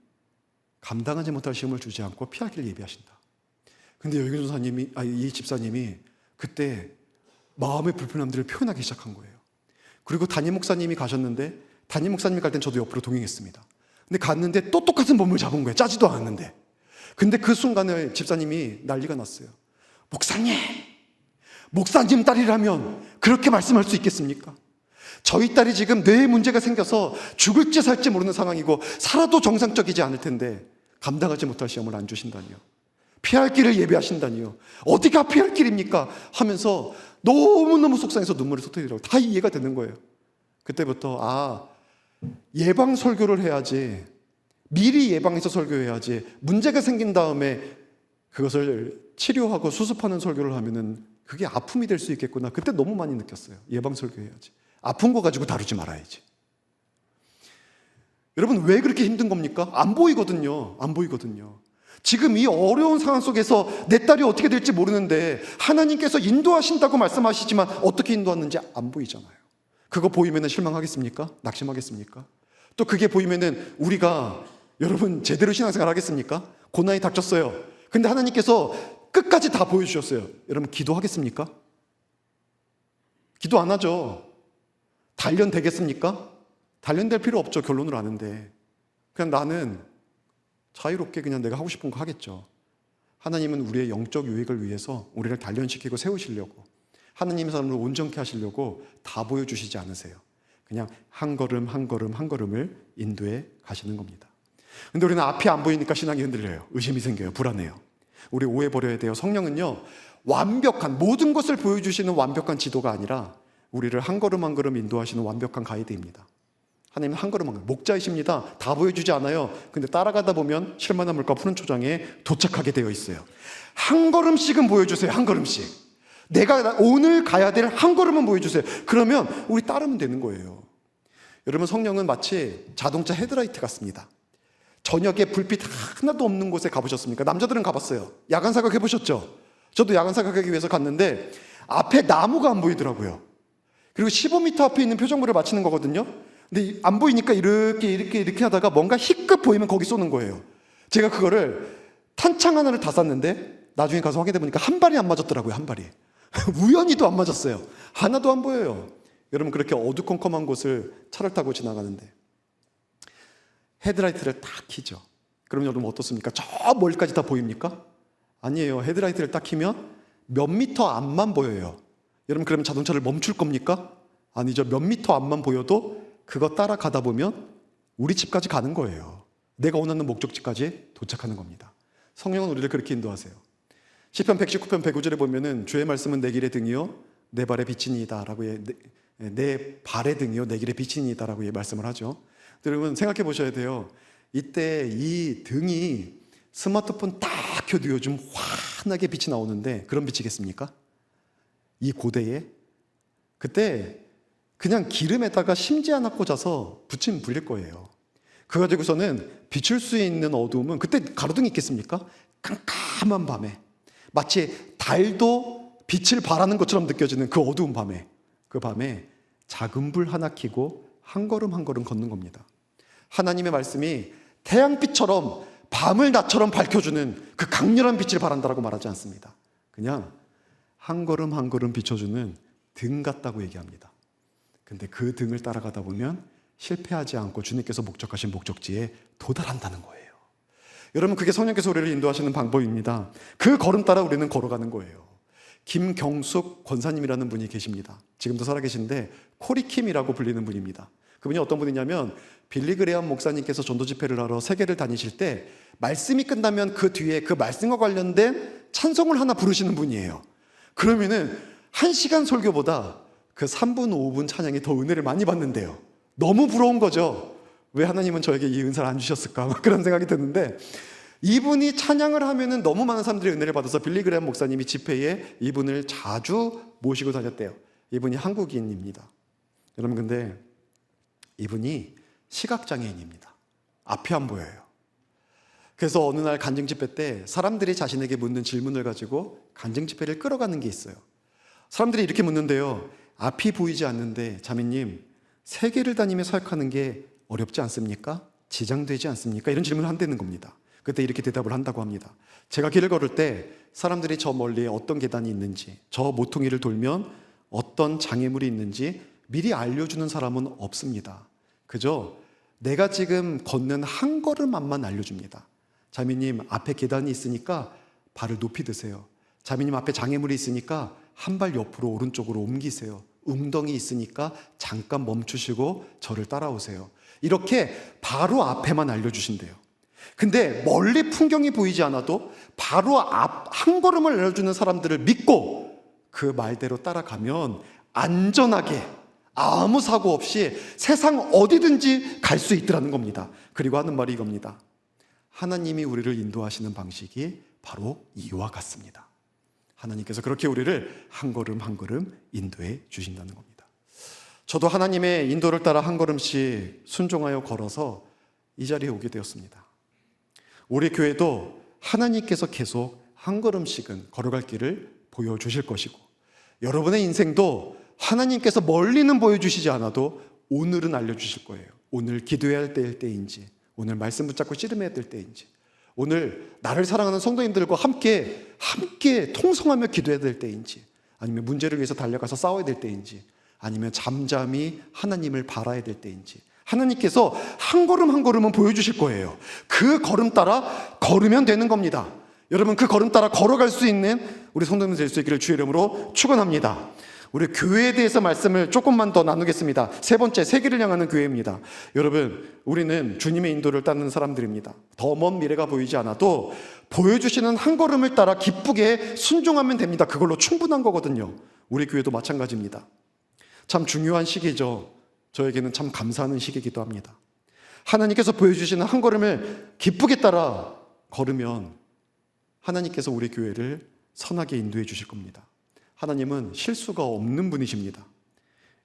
감당하지 못할 시험을 주지 않고 피할 길을 예비하신다. 근데 이 집사님이 그때 마음의 불편함들을 표현하기 시작한 거예요. 그리고 담임 목사님이 가셨는데, 담임 목사님이 갈 땐 저도 옆으로 동행했습니다. 근데 갔는데 또 똑같은 본문을 잡은 거예요. 짜지도 않았는데. 근데 그 순간에 집사님이 난리가 났어요. 목사님 딸이라면 그렇게 말씀할 수 있겠습니까? 저희 딸이 지금 뇌에 문제가 생겨서 죽을지 살지 모르는 상황이고 살아도 정상적이지 않을 텐데 감당하지 못할 시험을 안 주신다니요. 피할 길을 예비하신다니요. 어디가 피할 길입니까? 하면서 너무너무 속상해서 눈물을 쏟아내더라고요. 다 이해가 되는 거예요. 그때부터 예방 설교를 해야지, 미리 예방해서 설교해야지, 문제가 생긴 다음에 그것을 치료하고 수습하는 설교를 하면은 그게 아픔이 될 수 있겠구나. 그때 너무 많이 느꼈어요. 예방 설교해야지. 아픈 거 가지고 다루지 말아야지. 여러분, 왜 그렇게 힘든 겁니까? 안 보이거든요. 안 보이거든요. 지금 이 어려운 상황 속에서 내 딸이 어떻게 될지 모르는데 하나님께서 인도하신다고 말씀하시지만 어떻게 인도하는지 안 보이잖아요. 그거 보이면 실망하겠습니까? 낙심하겠습니까? 또 그게 보이면 우리가, 여러분, 제대로 신앙생활 하겠습니까? 고난이 닥쳤어요. 근데 하나님께서 끝까지 다 보여주셨어요. 여러분, 기도하겠습니까? 기도 안 하죠. 단련되겠습니까? 단련될 필요 없죠. 결론을 아는데. 그냥 나는 자유롭게 그냥 내가 하고 싶은 거 하겠죠. 하나님은 우리의 영적 유익을 위해서 우리를 단련시키고 세우시려고, 하나님의 사람을 온전케 하시려고 다 보여주시지 않으세요. 그냥 한 걸음 한 걸음 한 걸음을 인도해 가시는 겁니다. 근데 우리는 앞이 안 보이니까 신앙이 흔들려요. 의심이 생겨요. 불안해요. 우리 오해버려야 돼요. 성령은요, 완벽한, 모든 것을 보여주시는 완벽한 지도가 아니라 우리를 한 걸음 한 걸음 인도하시는 완벽한 가이드입니다. 하나님은 한 걸음 한 걸음 목자이십니다. 다 보여주지 않아요. 근데 따라가다 보면 쉴만한 물과 푸른 초장에 도착하게 되어 있어요. 한 걸음씩은 보여주세요. 한 걸음씩. 내가 오늘 가야 될 한 걸음은 보여주세요. 그러면 우리 따르면 되는 거예요. 여러분, 성령은 마치 자동차 헤드라이트 같습니다. 저녁에 불빛 하나도 없는 곳에 가보셨습니까? 남자들은 가봤어요. 야간 사격 해보셨죠? 저도 야간 사격하기 위해서 갔는데 앞에 나무가 안 보이더라고요. 그리고 15m 앞에 있는 표정물을 맞추는 거거든요. 근데 안 보이니까 이렇게 하다가 뭔가 희끗 보이면 거기 쏘는 거예요. 제가 그거를 탄창 하나를 다 쐈는데 나중에 가서 확인해 보니까 한 발이 안 맞았더라고요. 한 발이. 우연히도 안 맞았어요. 하나도 안 보여요. 여러분, 그렇게 어두컴컴한 곳을 차를 타고 지나가는데 헤드라이트를 딱 켜죠. 그럼 여러분 어떻습니까? 저 멀리까지 다 보입니까? 아니에요. 헤드라이트를 딱 켜면 몇 미터 앞만 보여요. 여러분, 그러면 자동차를 멈출 겁니까? 아니죠. 몇 미터 앞만 보여도 그거 따라가다 보면 우리 집까지 가는 거예요. 내가 원하는 목적지까지 도착하는 겁니다. 성령은 우리를 그렇게 인도하세요. 시편 119편 105절에 보면은 주의 말씀은 내 길의 등이요 내 발의 빛이니이다 라고, 내 발의 등이요 내 길의 빛이니이다 라고 말씀을 하죠. 여러분, 생각해 보셔야 돼요. 이때 이 등이 스마트폰 딱 켜도 요즘 환하게 빛이 나오는데 그런 빛이겠습니까? 이 고대에? 그때 그냥 기름에다가 심지 하나 꽂아서 붙이면 불릴 거예요. 그거 가지고서는 비출 수 있는 어두움은, 그때 가로등이 있겠습니까? 깜깜한 밤에 마치 달도 빛을 발하는 것처럼 느껴지는 그 어두운 밤에, 그 밤에 작은 불 하나 켜고 한 걸음 한 걸음 걷는 겁니다. 하나님의 말씀이 태양빛처럼 밤을 낮처럼 밝혀주는 그 강렬한 빛을 발한다라고 말하지 않습니다. 그냥 한 걸음 한 걸음 비춰주는 등 같다고 얘기합니다. 근데 그 등을 따라가다 보면 실패하지 않고 주님께서 목적하신 목적지에 도달한다는 거예요. 여러분, 그게 성령께서 우리를 인도하시는 방법입니다. 그 걸음 따라 우리는 걸어가는 거예요. 김경숙 권사님이라는 분이 계십니다. 지금도 살아계신데 코리킴이라고 불리는 분입니다. 그분이 어떤 분이냐면 빌리 그레엄 목사님께서 전도 집회를 하러 세계를 다니실 때 말씀이 끝나면 그 뒤에 그 말씀과 관련된 찬송을 하나 부르시는 분이에요. 그러면은 1시간 설교보다 그 3분, 5분 찬양이 더 은혜를 많이 받는데요. 너무 부러운 거죠. 왜 하나님은 저에게 이 은사를 안 주셨을까? 그런 생각이 드는데, 이분이 찬양을 하면은 너무 많은 사람들이 은혜를 받아서 빌리 그레엄 목사님이 집회에 이분을 자주 모시고 다녔대요. 이분이 한국인입니다. 여러분, 근데 이분이 시각장애인입니다. 앞이 안 보여요. 그래서 어느 날 간증 집회 때 사람들이 자신에게 묻는 질문을 가지고 간증 집회를 끌어가는 게 있어요. 사람들이 이렇게 묻는데요. 앞이 보이지 않는데 자매님, 세계를 다니며 사역하는 게 어렵지 않습니까? 지장되지 않습니까? 이런 질문을 한다는 겁니다. 그때 이렇게 대답을 한다고 합니다. 제가 길을 걸을 때 사람들이 저 멀리에 어떤 계단이 있는지, 저 모퉁이를 돌면 어떤 장애물이 있는지 미리 알려주는 사람은 없습니다. 그저 내가 지금 걷는 한 걸음 앞만 알려줍니다. 자매님, 앞에 계단이 있으니까 발을 높이 드세요. 자매님, 앞에 장애물이 있으니까 한 발 옆으로 오른쪽으로 옮기세요. 웅덩이 있으니까 잠깐 멈추시고 저를 따라오세요. 이렇게 바로 앞에만 알려주신대요. 근데 멀리 풍경이 보이지 않아도 바로 앞 한 걸음을 알려주는 사람들을 믿고 그 말대로 따라가면 안전하게 아무 사고 없이 세상 어디든지 갈 수 있더라는 겁니다. 그리고 하는 말이 이겁니다. 하나님이 우리를 인도하시는 방식이 바로 이와 같습니다. 하나님께서 그렇게 우리를 한 걸음 한 걸음 인도해 주신다는 겁니다. 저도 하나님의 인도를 따라 한 걸음씩 순종하여 걸어서 이 자리에 오게 되었습니다. 우리 교회도 하나님께서 계속 한 걸음씩은 걸어갈 길을 보여주실 것이고, 여러분의 인생도 하나님께서 멀리는 보여주시지 않아도 오늘은 알려주실 거예요. 오늘 기도해야 할 때일 때인지, 오늘 말씀 붙잡고 씨름해야 될 때인지, 오늘 나를 사랑하는 성도님들과 함께 통성하며 기도해야 될 때인지, 아니면 문제를 위해서 달려가서 싸워야 될 때인지, 아니면 잠잠히 하나님을 바라야 될 때인지, 하나님께서 한 걸음 한 걸음은 보여주실 거예요. 그 걸음 따라 걸으면 되는 겁니다. 여러분, 그 걸음 따라 걸어갈 수 있는 우리 성도님들 될 수 있기를 주의 이름으로 축원합니다. 우리 교회에 대해서 말씀을 조금만 더 나누겠습니다. 세 번째, 세계를 향하는 교회입니다. 여러분, 우리는 주님의 인도를 따르는 사람들입니다. 더 먼 미래가 보이지 않아도 보여주시는 한 걸음을 따라 기쁘게 순종하면 됩니다. 그걸로 충분한 거거든요. 우리 교회도 마찬가지입니다. 참 중요한 시기죠. 저에게는 참 감사하는 시기이기도 합니다. 하나님께서 보여주시는 한 걸음을 기쁘게 따라 걸으면 하나님께서 우리 교회를 선하게 인도해 주실 겁니다. 하나님은 실수가 없는 분이십니다.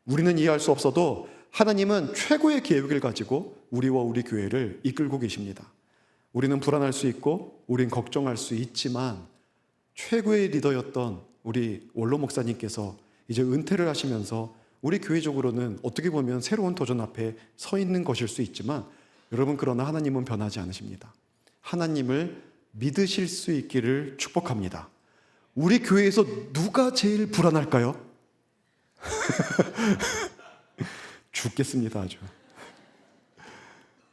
우리는 이해할 수 없어도 하나님은 최고의 계획을 가지고 우리와 우리 교회를 이끌고 계십니다. 우리는 불안할 수 있고 우린 걱정할 수 있지만 최고의 리더였던 우리 원로 목사님께서 이제 은퇴를 하시면서 우리 교회적으로는 어떻게 보면 새로운 도전 앞에 서 있는 것일 수 있지만, 여러분, 그러나 하나님은 변하지 않으십니다. 하나님을 믿으실 수 있기를 축복합니다. 우리 교회에서 누가 제일 불안할까요? 죽겠습니다, 아주.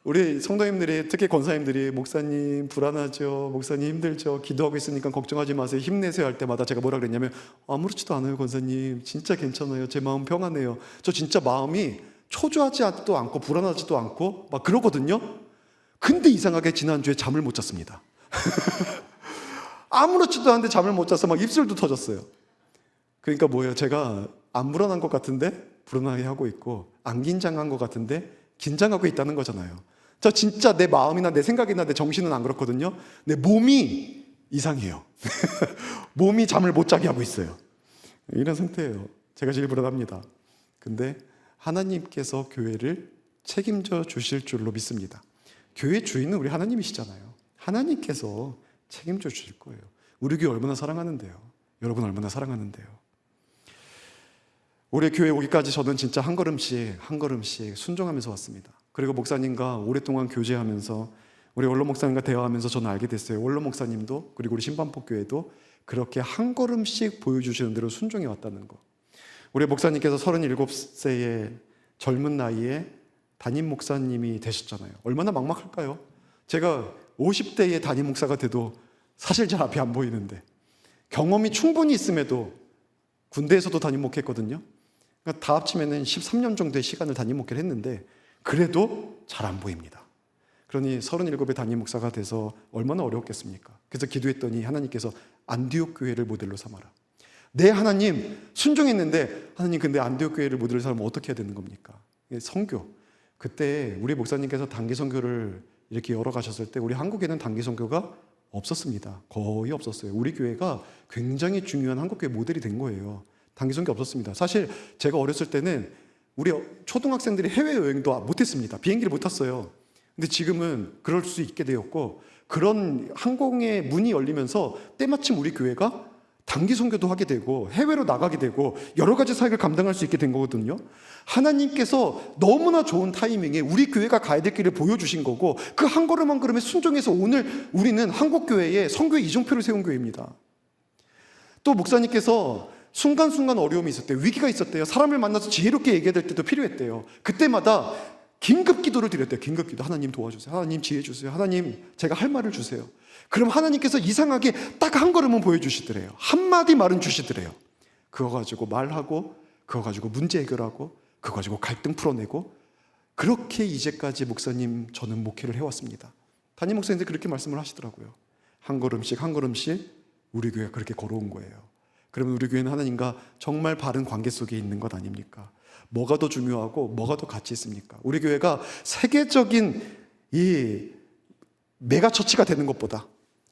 우리 성도님들이, 특히 권사님들이 목사님 불안하죠, 목사님 힘들죠, 기도하고 있으니까 걱정하지 마세요, 힘내세요 할 때마다 제가 뭐라 그랬냐면, 아무렇지도 않아요 권사님, 진짜 괜찮아요, 제 마음 평안해요, 저 진짜 마음이 초조하지도 않고 불안하지도 않고 막 그러거든요. 근데 이상하게 지난주에 잠을 못 잤습니다. 아무렇지도 않은데 잠을 못 자서 막 입술도 터졌어요. 그러니까 뭐예요, 제가 안 불안한 것 같은데 불안하게 하고 있고, 안 긴장한 것 같은데 긴장하고 있다는 거잖아요. 저 진짜 내 마음이나 내 생각이나 내 정신은 안 그렇거든요. 내 몸이 이상해요. 몸이 잠을 못 자게 하고 있어요. 이런 상태예요. 제가 제일 불안합니다. 근데 하나님께서 교회를 책임져 주실 줄로 믿습니다. 교회 주인은 우리 하나님이시잖아요. 하나님께서 책임져 주실 거예요. 우리 교회 얼마나 사랑하는데요. 여러분 얼마나 사랑하는데요. 우리 교회 오기까지 저는 진짜 한 걸음씩 한 걸음씩 순종하면서 왔습니다. 그리고 목사님과 오랫동안 교제하면서 우리 원로 목사님과 대화하면서 저는 알게 됐어요. 원로 목사님도, 그리고 우리 신반포 교회도 그렇게 한 걸음씩 보여주시는 대로 순종해 왔다는 거. 우리 목사님께서 37세의 젊은 나이에 담임 목사님이 되셨잖아요. 얼마나 막막할까요? 제가 50대의 담임 목사가 돼도 사실 잘 앞이 안 보이는데, 경험이 충분히 있음에도 군대에서도 담임 목회했거든요. 그러니까 다 합치면 13년 정도의 시간을 담임 목회를 했는데 그래도 잘 안 보입니다. 그러니 37의 담임 목사가 돼서 얼마나 어려웠겠습니까? 그래서 기도했더니 하나님께서 안디옥 교회를 모델로 삼아라. 네, 하나님, 순종했는데 하나님, 근데 안디옥 교회를 모델로 삼으면 어떻게 해야 되는 겁니까? 선교. 그때 우리 목사님께서 단기 선교를 이렇게 열어가셨을 때 우리 한국에는 단기 선교가 없었습니다. 거의 없었어요. 우리 교회가 굉장히 중요한 한국교회 모델이 된 거예요. 단기 선교 없었습니다. 사실 제가 어렸을 때는 우리 초등학생들이 해외여행도 못했습니다. 비행기를 못 탔어요. 근데 지금은 그럴 수 있게 되었고, 그런 항공의 문이 열리면서 때마침 우리 교회가 단기 선교도 하게 되고 해외로 나가게 되고 여러 가지 사역을 감당할 수 있게 된 거거든요. 하나님께서 너무나 좋은 타이밍에 우리 교회가 가야 될 길을 보여주신 거고, 그 한 걸음 한 걸음에 순종해서 오늘 우리는 한국교회에 선교의 이정표를 세운 교회입니다. 또 목사님께서 순간순간 어려움이 있었대요. 위기가 있었대요. 사람을 만나서 지혜롭게 얘기해야 될 때도 필요했대요. 그때마다 긴급 기도를 드렸대요. 긴급 기도. 하나님 도와주세요. 하나님 지혜 주세요. 하나님 제가 할 말을 주세요. 그럼 하나님께서 이상하게 딱 한 걸음은 보여주시더래요. 한마디 말은 주시더래요. 그거 가지고 말하고, 그거 가지고 문제 해결하고, 그거 가지고 갈등 풀어내고, 그렇게 이제까지 목사님 저는 목회를 해왔습니다. 담임 목사님들 그렇게 말씀을 하시더라고요. 한 걸음씩 한 걸음씩 우리 교회가 그렇게 걸어온 거예요. 그러면 우리 교회는 하나님과 정말 바른 관계 속에 있는 것 아닙니까? 뭐가 더 중요하고 뭐가 더 가치 있습니까? 우리 교회가 세계적인 이 메가처치가 되는 것보다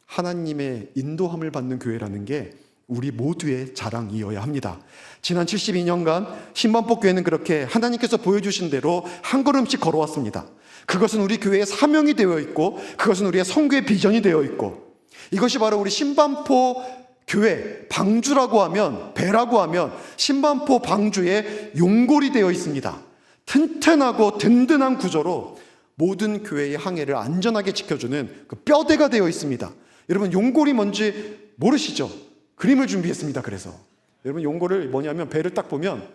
하나님의 인도함을 받는 교회라는 게 우리 모두의 자랑이어야 합니다. 지난 72년간 신반포교회는 그렇게 하나님께서 보여주신 대로 한 걸음씩 걸어왔습니다. 그것은 우리 교회의 사명이 되어 있고, 그것은 우리의 선교의 비전이 되어 있고, 이것이 바로 우리 신반포 교회, 방주라고 하면, 배라고 하면 신반포 방주의 용골이 되어 있습니다. 튼튼하고 든든한 구조로 모든 교회의 항해를 안전하게 지켜주는 그 뼈대가 되어 있습니다. 여러분, 용골이 뭔지 모르시죠? 그림을 준비했습니다. 그래서 여러분, 용골을 뭐냐면 배를 딱 보면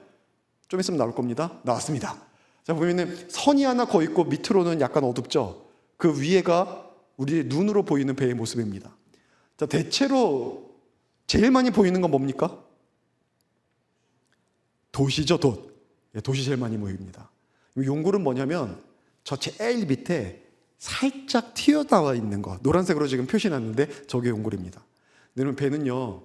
좀 있으면 나올 겁니다. 나왔습니다. 자, 보면은 선이 하나 거 있고 밑으로는 약간 어둡죠? 그 위에가 우리 눈으로 보이는 배의 모습입니다. 자, 대체로 제일 많이 보이는 건 뭡니까? 돛이죠, 돛. 돛이 제일 많이 보입니다. 용골은 뭐냐면 저 제일 밑에 살짝 튀어나와 있는 거, 노란색으로 지금 표시났는데 저게 용골입니다. 여러분, 배는요,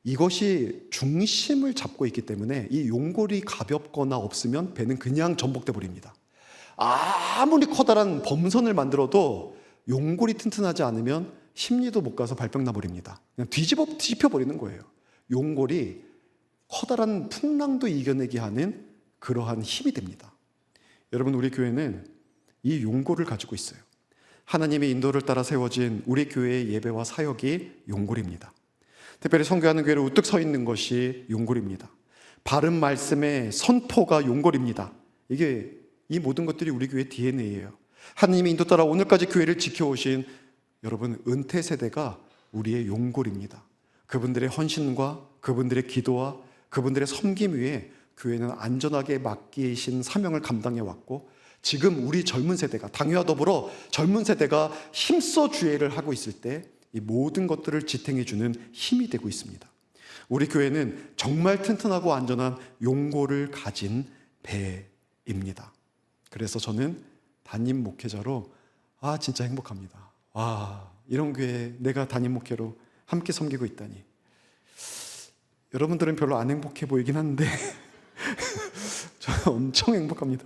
이것이 중심을 잡고 있기 때문에 이 용골이 가볍거나 없으면 배는 그냥 전복돼 버립니다. 아무리 커다란 범선을 만들어도 용골이 튼튼하지 않으면 심리도 못 가서 발병 나버립니다. 그냥 뒤집혀 버리는 거예요. 용골이 커다란 풍랑도 이겨내게 하는 그러한 힘이 됩니다. 여러분, 우리 교회는 이 용골을 가지고 있어요. 하나님의 인도를 따라 세워진 우리 교회의 예배와 사역이 용골입니다. 특별히 선교하는 교회를 우뚝 서 있는 것이 용골입니다. 바른 말씀의 선포가 용골입니다. 이 모든 것들이 우리 교회의 DNA예요. 하나님의 인도 따라 오늘까지 교회를 지켜오신 여러분, 은퇴 세대가 우리의 용골입니다. 그분들의 헌신과 그분들의 기도와 그분들의 섬김 위에 교회는 안전하게 맡기신 사명을 감당해 왔고, 지금 우리 젊은 세대가, 당회와 더불어 젊은 세대가 힘써 주회를 하고 있을 때 이 모든 것들을 지탱해 주는 힘이 되고 있습니다. 우리 교회는 정말 튼튼하고 안전한 용골을 가진 배입니다. 그래서 저는 담임 목회자로 진짜 행복합니다. 이런 교회에 내가 담임 목회로 함께 섬기고 있다니. 여러분들은 별로 안 행복해 보이긴 한데 저는 엄청 행복합니다.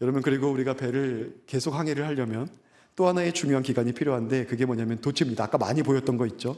여러분, 그리고 우리가 배를 계속 항해를 하려면 또 하나의 중요한 기간이 필요한데, 그게 뭐냐면 돛입니다. 아까 많이 보였던 거 있죠?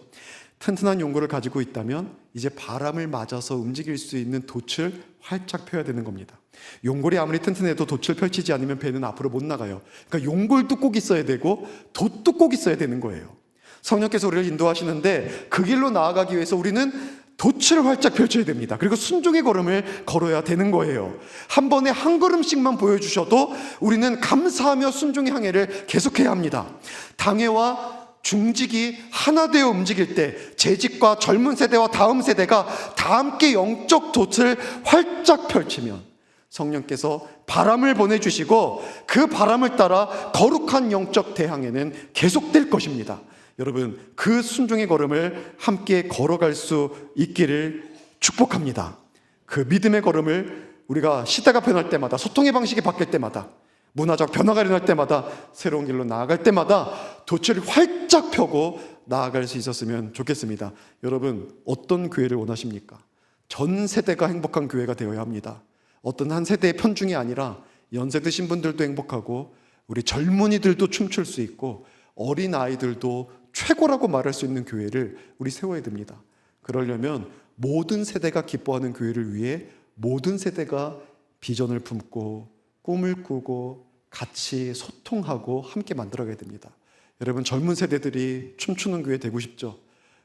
튼튼한 용골을 가지고 있다면 이제 바람을 맞아서 움직일 수 있는 돛을 활짝 펴야 되는 겁니다. 용골이 아무리 튼튼해도 돛을 펼치지 않으면 배는 앞으로 못 나가요. 그러니까 용골도 꼭 있어야 되고 돛도 꼭 있어야 되는 거예요. 성령께서 우리를 인도하시는데 그 길로 나아가기 위해서 우리는 돛을 활짝 펼쳐야 됩니다. 그리고 순종의 걸음을 걸어야 되는 거예요. 한 번에 한 걸음씩만 보여주셔도 우리는 감사하며 순종의 항해를 계속해야 합니다. 당회와 중직이 하나 되어 움직일 때 재직과 젊은 세대와 다음 세대가 다 함께 영적 돛을 활짝 펼치면 성령께서 바람을 보내주시고 그 바람을 따라 거룩한 영적 대항해는 계속될 것입니다. 여러분, 그 순종의 걸음을 함께 걸어갈 수 있기를 축복합니다. 그 믿음의 걸음을 우리가 시대가 변할 때마다, 소통의 방식이 바뀔 때마다, 문화적 변화가 일어날 때마다, 새로운 길로 나아갈 때마다 돛을 활짝 펴고 나아갈 수 있었으면 좋겠습니다. 여러분, 어떤 교회를 원하십니까? 전 세대가 행복한 교회가 되어야 합니다. 어떤 한 세대의 편중이 아니라 연세 드신 분들도 행복하고 우리 젊은이들도 춤출 수 있고 어린 아이들도 최고라고 말할 수 있는 교회를 우리 세워야 됩니다. 그러려면 모든 세대가 기뻐하는 교회를 위해 모든 세대가 비전을 품고 꿈을 꾸고 같이 소통하고 함께 만들어가야 됩니다. 여러분, 젊은 세대들이 춤추는 교회 되고 싶죠?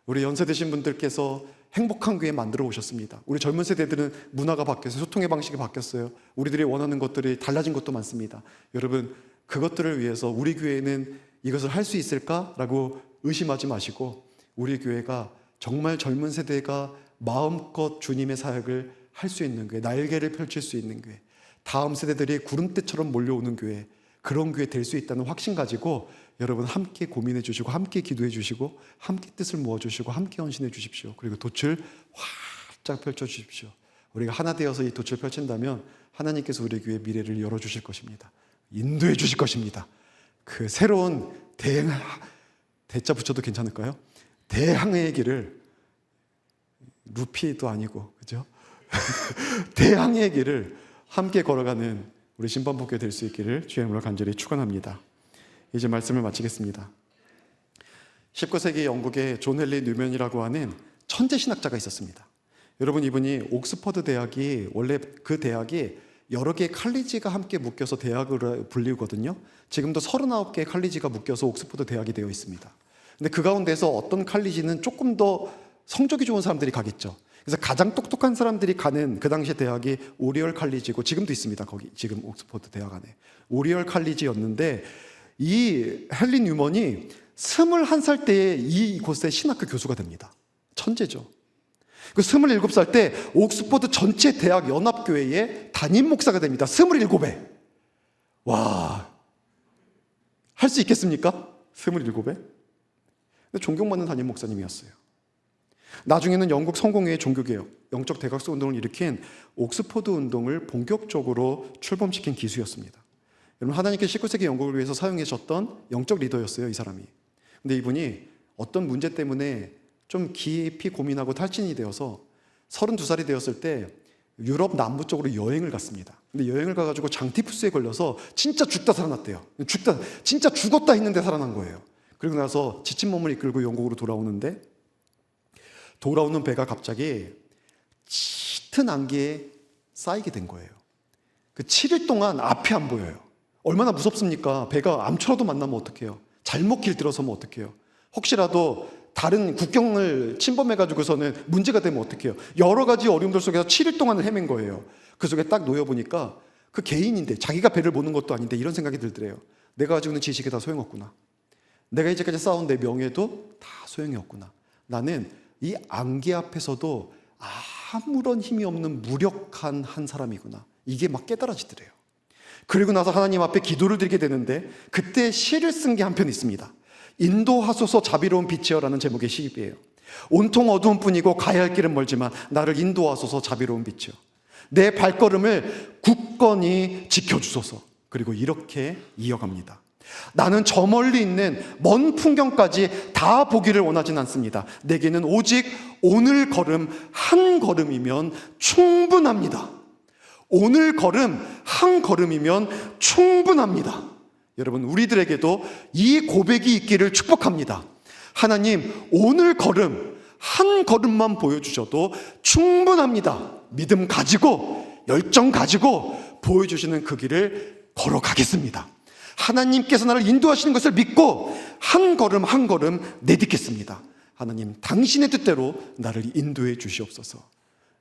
우리 연세 드신 분들께서 행복한 교회 만들어 오셨습니다. 우리 젊은 세대들은 문화가 바뀌었어요. 소통의 방식이 바뀌었어요. 우리들이 원하는 것들이 달라진 것도 많습니다. 여러분, 그것들을 위해서 우리 교회는 이것을 할 수 있을까라고 의심하지 마시고 우리 교회가 정말 젊은 세대가 마음껏 주님의 사역을 할 수 있는 교회, 날개를 펼칠 수 있는 교회, 다음 세대들이 구름대처럼 몰려오는 교회, 그런 교회 될 수 있다는 확신 가지고 여러분 함께 고민해 주시고 함께 기도해 주시고 함께 뜻을 모아 주시고 함께 헌신해 주십시오. 그리고 돛을 활짝 펼쳐 주십시오. 우리가 하나 되어서 이 돛을 펼친다면 하나님께서 우리 교회의 미래를 열어주실 것입니다. 인도해 주실 것입니다. 그 새로운 대자 붙여도 괜찮을까요? 대항해의 길을, 루피도 아니고, 그죠? 대항해의 길을 함께 걸어가는 우리 신방복교 될 수 있기를 주의 이름으로 간절히 축원합니다. 이제 말씀을 마치겠습니다. 19세기 영국에 존 헨리 뉴맨이라고 하는 천재 신학자가 있었습니다. 여러분, 이분이 옥스퍼드 대학이, 원래 그 대학이 여러 개의 칼리지가 함께 묶여서 대학으로 불리거든요. 지금도 39개의 칼리지가 묶여서 옥스퍼드 대학이 되어 있습니다. 근데 그 가운데서 어떤 칼리지는 조금 더 성적이 좋은 사람들이 가겠죠. 그래서 가장 똑똑한 사람들이 가는 그 당시에 대학이 오리얼 칼리지고, 지금도 있습니다. 거기 지금 옥스퍼드 대학 안에 오리얼 칼리지였는데, 이 헨리 뉴먼이 21살 때에 이곳의 신학교 교수가 됩니다. 천재죠. 그 27살 때 옥스퍼드 전체 대학 연합교회의 담임 목사가 됩니다. 27에. 와, 할 수 있겠습니까? 27에? 근데 존경받는 담임 목사님이었어요. 나중에는 영국 성공회의 종교개혁, 영적 대각서 운동을 일으킨 옥스퍼드 운동을 본격적으로 출범시킨 기수였습니다. 여러분, 하나님께서 19세기 영국을 위해서 사용하셨던 영적 리더였어요, 이 사람이. 근데 이분이 어떤 문제 때문에 좀 깊이 고민하고 탈진이 되어서 32살이 되었을 때 유럽 남부 쪽으로 여행을 갔습니다. 근데 여행을 가가지고 장티푸스에 걸려서 진짜 죽다 살아났대요. 진짜 죽었다 했는데 살아난 거예요. 그리고 나서 지친 몸을 이끌고 영국으로 돌아오는데, 돌아오는 배가 갑자기 짙은 안개에 쌓이게 된 거예요. 그 7일 동안 앞이 안 보여요. 얼마나 무섭습니까? 배가 암초라도 만나면 어떡해요? 잘못 길 들어서면 어떡해요? 혹시라도 다른 국경을 침범해가지고서는 문제가 되면 어떡해요? 여러 가지 어려움들 속에서 7일 동안을 헤맨 거예요. 그 속에 딱 놓여보니까 그 개인인데, 자기가 배를 모는 것도 아닌데 이런 생각이 들더래요. 내가 가지고 있는 지식이 다 소용없구나. 내가 이제까지 쌓아온 내 명예도 다 소용이 없구나. 나는 이 안개 앞에서도 아무런 힘이 없는 무력한 한 사람이구나. 이게 막 깨달아지더래요. 그리고 나서 하나님 앞에 기도를 드리게 되는데, 그때 시를 쓴 게 한 편 있습니다. 인도하소서 자비로운 빛이여라는 제목의 시이에요. 온통 어두운 뿐이고 가야 할 길은 멀지만 나를 인도하소서 자비로운 빛이여. 내 발걸음을 굳건히 지켜주소서. 그리고 이렇게 이어갑니다. 나는 저 멀리 있는 먼 풍경까지 다 보기를 원하진 않습니다. 내게는 오직 오늘 걸음 한 걸음이면 충분합니다. 오늘 걸음 한 걸음이면 충분합니다. 여러분, 우리들에게도 이 고백이 있기를 축복합니다. 하나님, 오늘 걸음 한 걸음만 보여주셔도 충분합니다. 믿음 가지고, 열정 가지고 보여주시는 그 길을 걸어가겠습니다. 하나님께서 나를 인도하시는 것을 믿고 한 걸음 한 걸음 내딛겠습니다. 하나님, 당신의 뜻대로 나를 인도해 주시옵소서.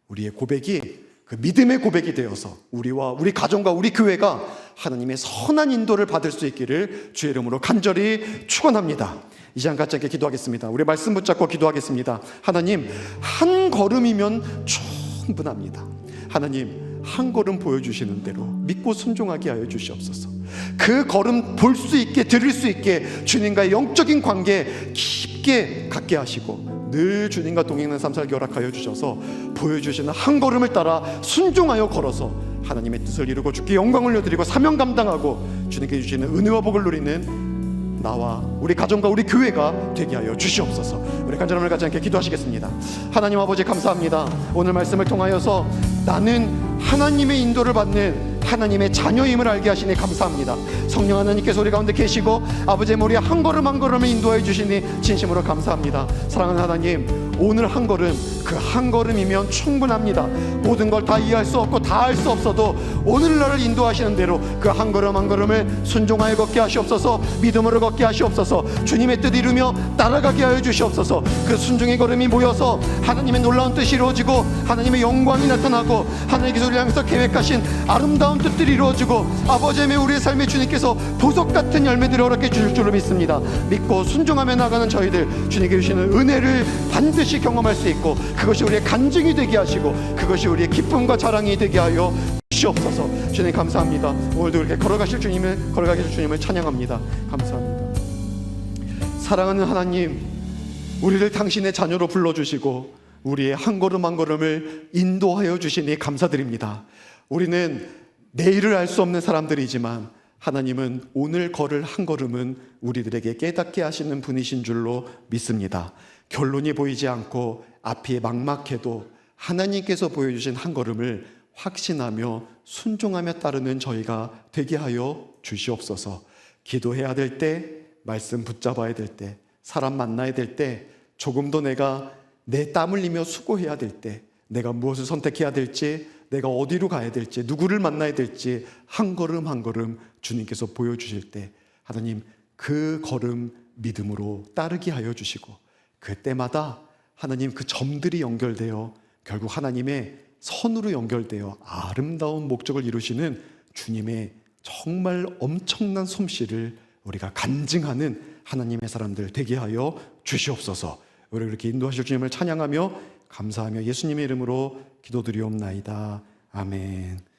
우리의 고백이 그 믿음의 고백이 되어서 우리와 우리 가정과 우리 교회가 하나님의 선한 인도를 받을 수 있기를 주의 이름으로 간절히 축원합니다. 이 시간 같이 함께 기도하겠습니다. 우리 말씀 붙잡고 기도하겠습니다. 하나님, 한 걸음이면 충분합니다. 하나님, 한 걸음 보여주시는 대로 믿고 순종하게 하여 주시옵소서. 그 걸음 볼 수 있게, 들을 수 있게 주님과의 영적인 관계 깊게 갖게 하시고 늘 주님과 동행하는 삶 살기 허락하여 주셔서 보여주시는 한 걸음을 따라 순종하여 걸어서 하나님의 뜻을 이루고 주께 영광을 올려드리고 사명 감당하고 주님께 주시는 은혜와 복을 누리는 나와 우리 가정과 우리 교회가 되게 하여 주시옵소서. 우리 간절함을 갖지 않게 기도하시겠습니다. 하나님 아버지, 감사합니다. 오늘 말씀을 통하여서 나는 하나님의 인도를 받는 하나님의 자녀임을 알게 하시니 감사합니다. 성령 하나님께서 우리 가운데 계시고 아버지의 머리에 한 걸음 한 걸음을 인도해 주시니 진심으로 감사합니다. 사랑하는 하나님, 오늘 한 걸음, 그 한 걸음이면 충분합니다. 모든 걸 다 이해할 수 없고 다 알 수 없어도 오늘 나를 인도하시는 대로 그 한 걸음 한 걸음을 순종하여 걷게 하시옵소서. 믿음으로 걷게 하시옵소서. 주님의 뜻 이루며 따라가게 하여 주시옵소서. 그 순종의 걸음이 모여서 하나님의 놀라운 뜻이 이루어지고 하나님의 영광이 나타나고 하나님께서 우리를 향해서 계획하신 아름다운 뜻들이 이루어지고 아버지의 우리의 삶에 주님께서 보석 같은 열매들을 허락해 주실 줄로 믿습니다. 믿고 순종하며 나가는 저희들, 주님께 주시는 은혜를 반드시 경험할 수 있고 그것이 우리의 간증이 되게 하시고 그것이 우리의 기쁨과 자랑이 되게 하여 주시옵소서. 주님 감사합니다. 오늘도 이렇게 걸어가게 줄 주님을 찬양합니다. 감사합니다. 사랑하는 하나님, 우리를 당신의 자녀로 불러주시고 우리의 한 걸음 한 걸음을 인도하여 주시니 감사드립니다. 우리는 내일을 알 수 없는 사람들이지만 하나님은 오늘 걸을 한 걸음은 우리들에게 깨닫게 하시는 분이신 줄로 믿습니다. 결론이 보이지 않고 앞이 막막해도 하나님께서 보여주신 한 걸음을 확신하며 순종하며 따르는 저희가 되게 하여 주시옵소서. 기도해야 될 때, 말씀 붙잡아야 될 때, 사람 만나야 될 때, 조금도 내가 내 땀 흘리며 수고해야 될 때, 내가 무엇을 선택해야 될지, 내가 어디로 가야 될지, 누구를 만나야 될지 한 걸음 한 걸음 주님께서 보여주실 때 하나님, 그 걸음 믿음으로 따르게 하여 주시고 그때마다 하나님 그 점들이 연결되어 결국 하나님의 선으로 연결되어 아름다운 목적을 이루시는 주님의 정말 엄청난 솜씨를 우리가 간증하는 하나님의 사람들 되게 하여 주시옵소서. 우리 그렇게 인도하실 주님을 찬양하며 감사하며 예수님의 이름으로 기도드리옵나이다. 아멘.